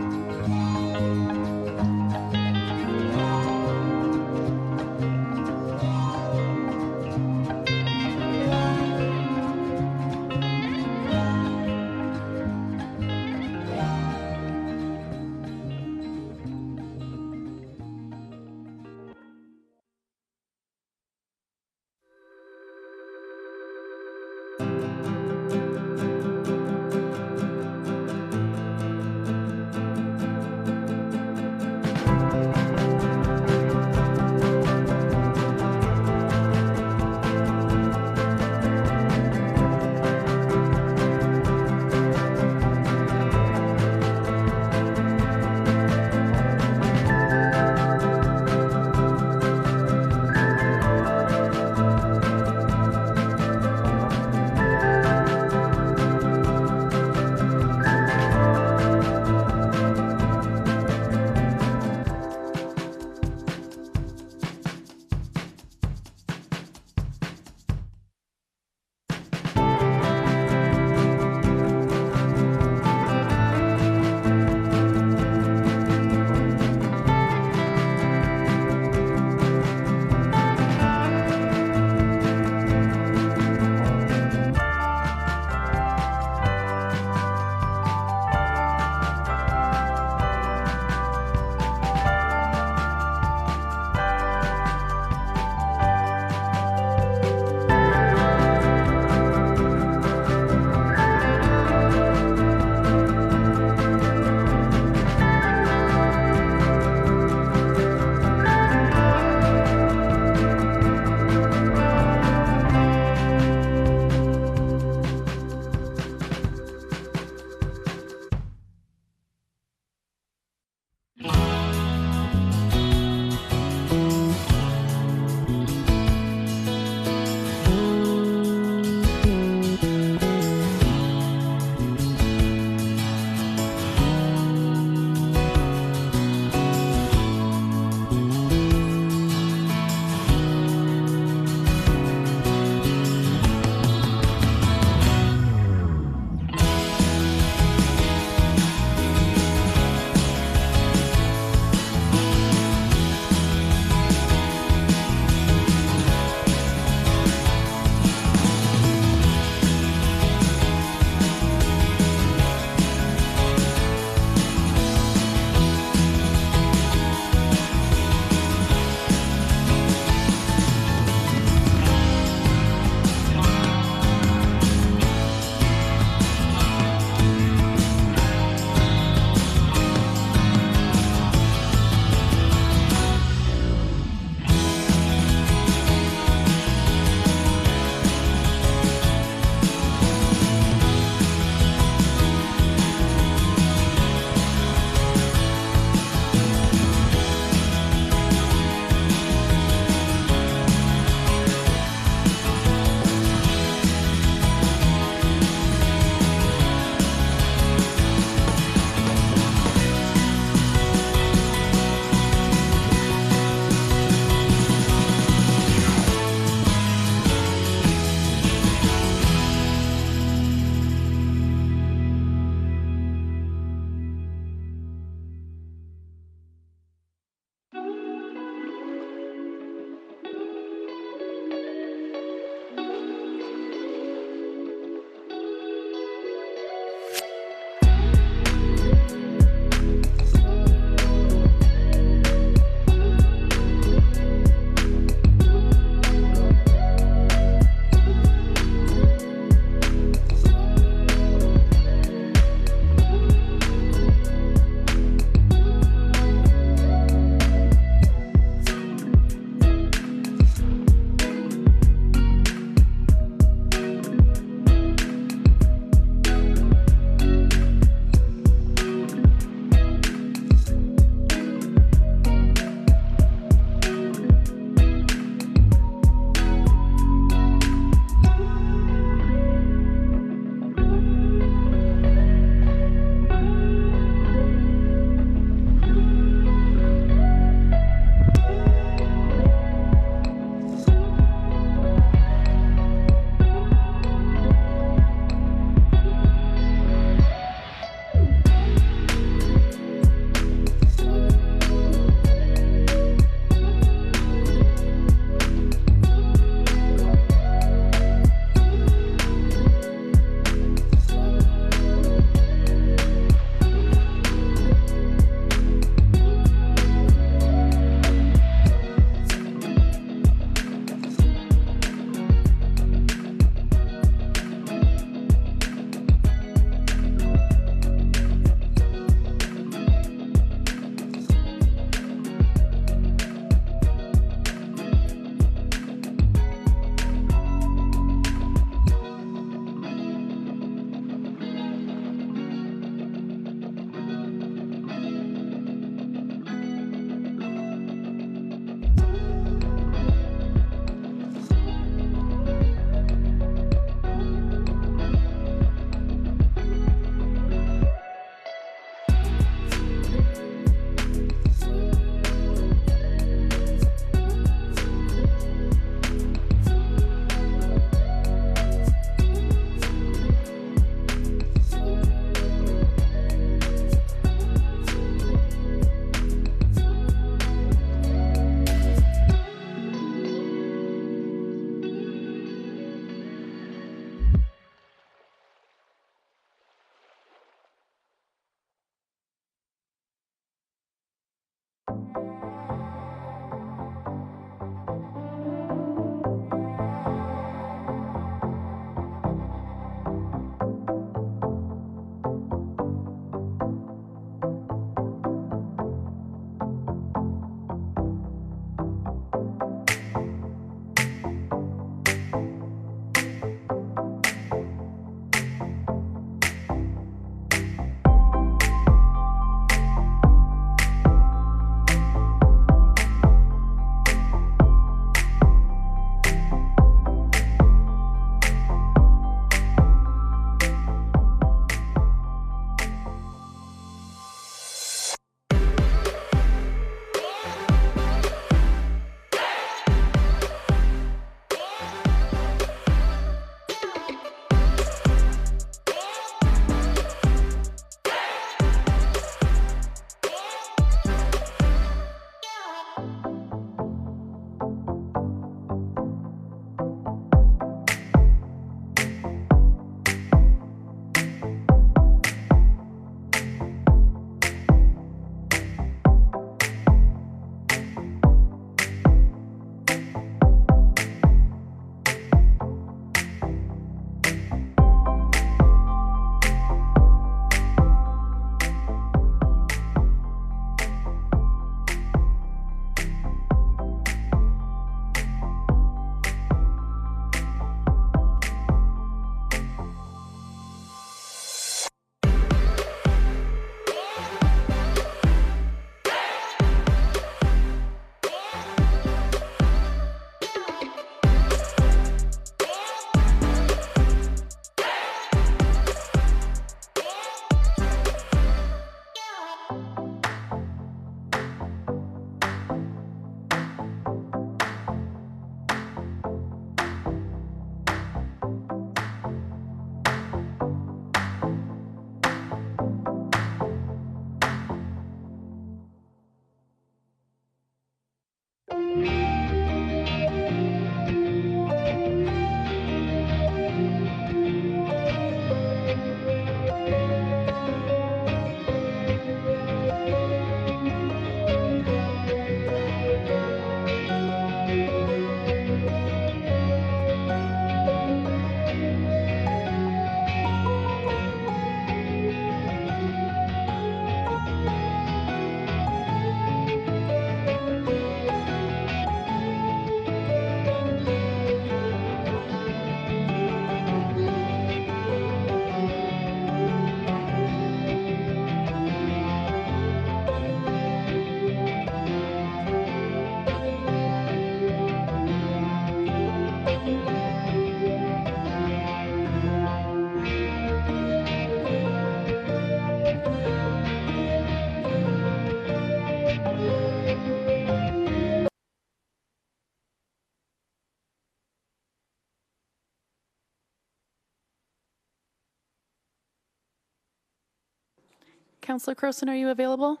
Councillor Croson, are you available?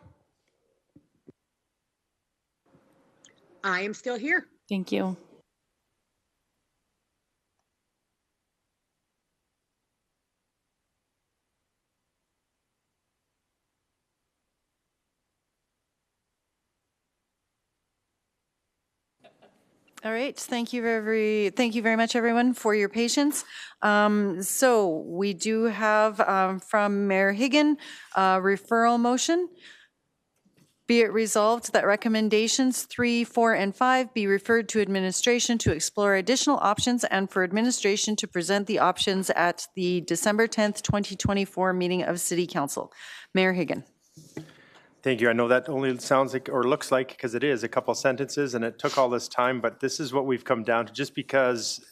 I am still here. Thank you. All right, thank you very much, everyone, for your patience. So we do have from Mayor Higgin a referral motion. Be it resolved that recommendations 3, 4, and 5 be referred to administration to explore additional options and for administration to present the options at the December 10th, 2024 meeting of City Council. Mayor Higgin. Thank you. I know that only sounds like, or looks like, because it is a couple sentences and it took all this time, but this is what we've come down to, just because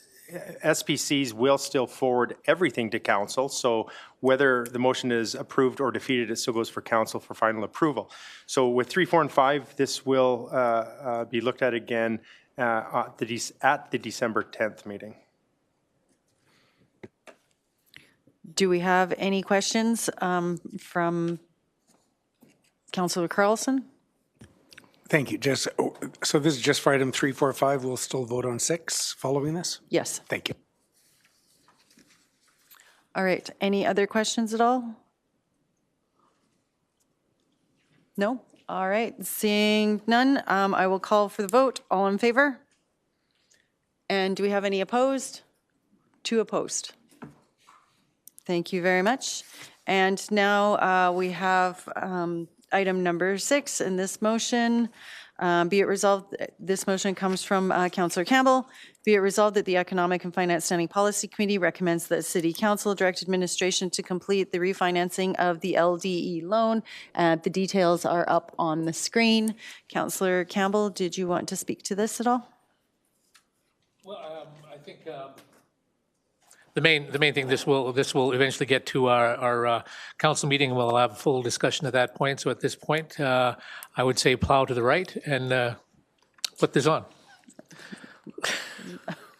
SPCs will still forward everything to council. So whether the motion is approved or defeated, it still goes for council for final approval. So with 3, 4, and 5, this will be looked at again at the December 10th meeting. Do we have any questions from Councillor Carlson? Thank you. Just, so this is just for item 3, 4, 5. We'll still vote on 6 following this? Yes. Thank you. All right. Any other questions at all? No? All right. Seeing none, I will call for the vote. All in favor? And do we have any opposed? 2 opposed. Thank you very much. And now we have item number 6 in this motion. Be it resolved, this motion comes from Councillor Campbell. Be it resolved that the Economic and Finance Standing Policy Committee recommends that City Council direct administration to complete the refinancing of the LDE loan. The details are up on the screen. Councillor Campbell, did you want to speak to this at all? Well, I think the main thing, this will eventually get to our council meeting. We'll have full discussion at that point. So at this point, I would say plow to the right and put this on.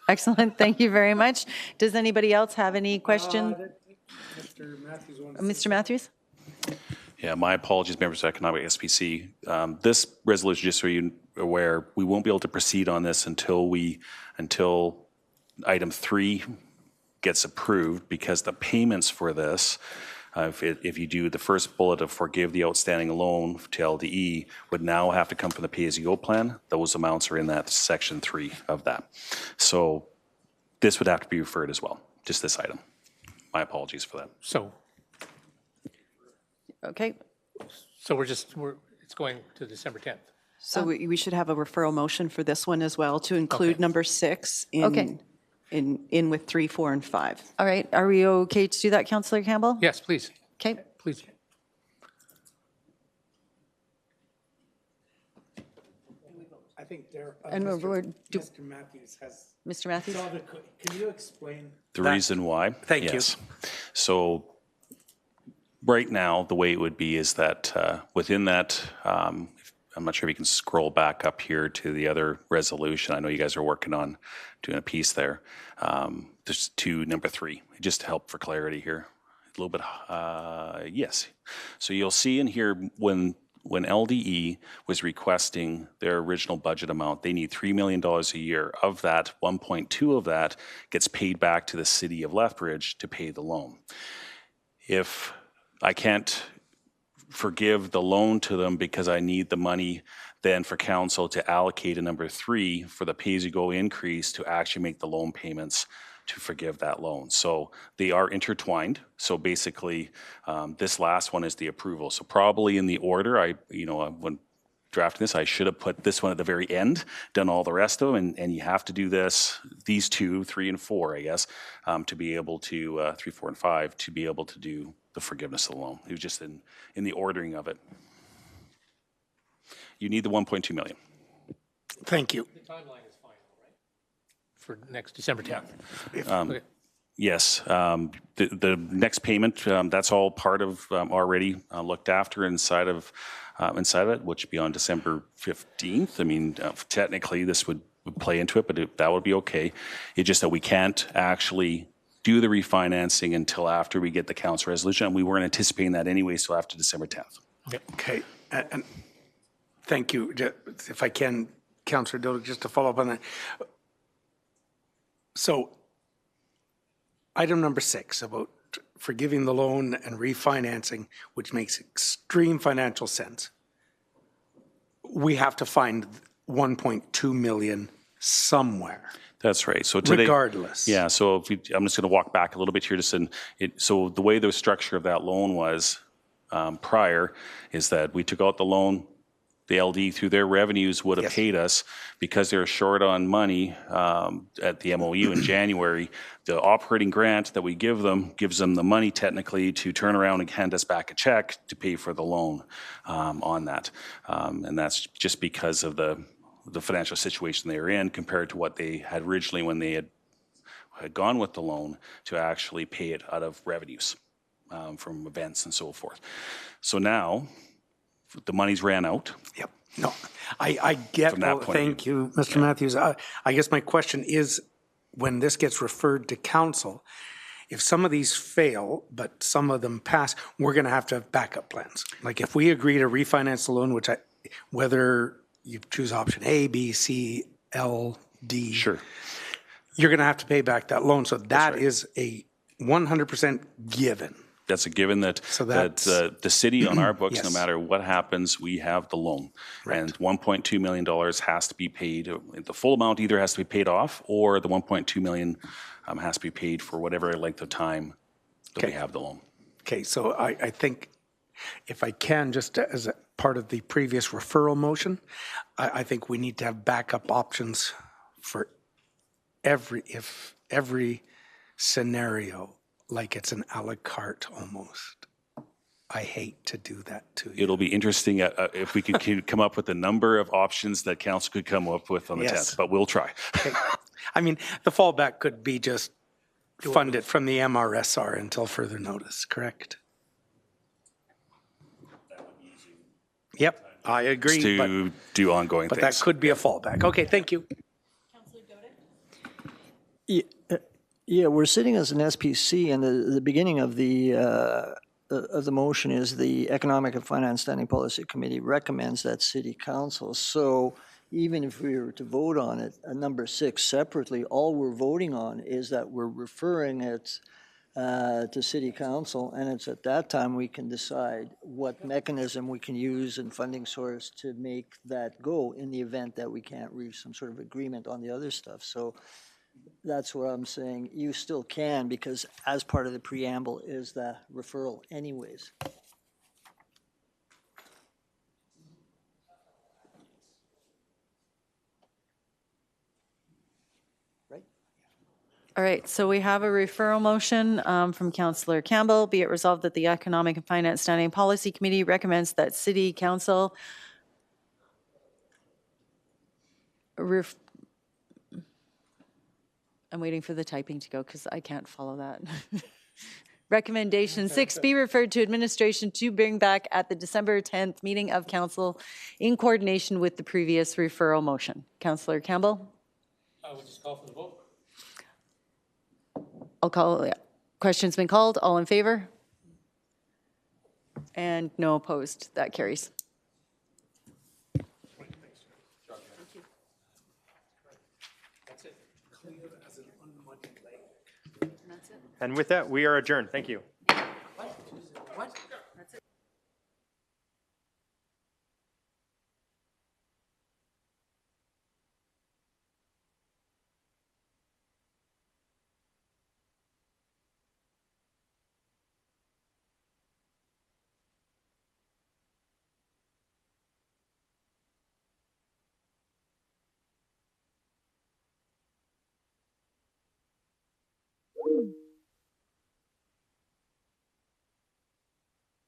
Excellent. Thank you very much. Does anybody else have any questions? Mr. Matthews? Yeah, my apologies, members of Economic SPC. This resolution, just so you're aware, we won't be able to proceed on this until item 3 gets approved, because the payments for this, if you do the first bullet of forgive the outstanding loan to LDE, would now have to come from the pay-as-you-go plan. Those amounts are in that section 3 of that. So this would have to be referred as well, just this item. My apologies for that. So. Okay. So it's going to December 10th. So we should have a referral motion for this one as well to include number 6 in with 3, 4, and 5. All right. Are we okay to do that, Councillor Campbell? Yes, please. Okay. Please. I think there. Mr. Matthews has. Mr. Matthews? Can you explain the reason why? Thank you. So right now, the way it would be is that within that, I'm not sure if you can scroll back up here to the other resolution. I know you guys are working on doing a piece there. Just to number 3, just to help for clarity here. A little bit, yes. So you'll see in here when LDE was requesting their original budget amount, they need $3 million a year. Of that, 1.2 of that gets paid back to the city of Lethbridge to pay the loan. If I can't forgive the loan to them because I need the money then for council to allocate a number 3 for the pay-as-you-go increase to actually make the loan payments to forgive that loan. So they are intertwined. So basically, this last one is the approval. So probably in the order, when drafting this, I should have put this one at the very end, done all the rest of them, and you have to do these 2, 3, and 4, I guess, to be able to, 3, 4, and 5, to be able to do the forgiveness of the loan. It was just in the ordering of it. You need the 1.2 million. Thank you. The timeline is final, right? For next December 10th. Okay. Yes. The next payment, that's all part of already looked after inside of it, which would be on December 15th. I mean, technically this would play into it, but that would be okay. It's just that we can't actually do the refinancing until after we get the council resolution. And we weren't anticipating that anyway, so after December 10th. Okay, and thank you. If I can, Councillor Dodig, just to follow up on that. So item number 6 about forgiving the loan and refinancing, which makes extreme financial sense. We have to find 1.2 million somewhere. That's right. So today, regardless. Yeah. So if I'm just going to walk back a little bit here. So the way the structure of that loan was prior is that we took out the loan. The LD through their revenues would have paid us because they're short on money at the MOU in January. The operating grant that we give them gives them the money technically to turn around and hand us back a check to pay for the loan on that. And that's just because of the financial situation they were in compared to what they had originally when they had gone with the loan to actually pay it out of revenues from events and so forth. So now the money's ran out. Yep. No, I get that. Thank you, Mr. Matthews. I guess my question is, when this gets referred to council, if some of these fail, but some of them pass, we're going to have backup plans. Like if we agree to refinance the loan, whether you choose option A, B, C, L, D, sure, you're going to have to pay back that loan. So that is a 100% given. That's a given that the city on our books, no matter what happens, we have the loan. Right. And $1.2 million has to be paid. The full amount either has to be paid off or the $1.2 million has to be paid for whatever length of time that we have the loan. Okay, so I think if I can, just as a part of the previous referral motion, I think we need to have backup options for every scenario. Like it's an a la carte almost. I hate to do that to you. It'll be interesting if we could come up with a number of options that council could come up with on the 10th, but we'll try. Okay. I mean, the fallback could be just fund it from the MRSR until further notice, correct? Yep, I agree. Just to do ongoing things. But that could be a fallback. Okay, thank you. Yeah, we're sitting as an SPC, and the beginning of the motion is the Economic and Finance Standing Policy Committee recommends that City Council. So even if we were to vote on it, number 6 separately, all we're voting on is that we're referring it to City Council, and it's at that time we can decide what mechanism we can use and funding source to make that go in the event that we can't reach some sort of agreement on the other stuff. So that's what I'm saying. You still can, because as part of the preamble is the referral anyways. Right? All right, so we have a referral motion from Councillor Campbell. Be it resolved that the Economic and Finance Standing Policy Committee recommends that City Council I'm waiting for the typing to go because I can't follow that. Recommendation 6 be referred to administration to bring back at the December 10th meeting of council in coordination with the previous referral motion. Councillor Campbell? I will just call for the vote. I'll call, yeah. Question's been called. All in favor? And no opposed. That carries. And with that, we are adjourned. Thank you. What?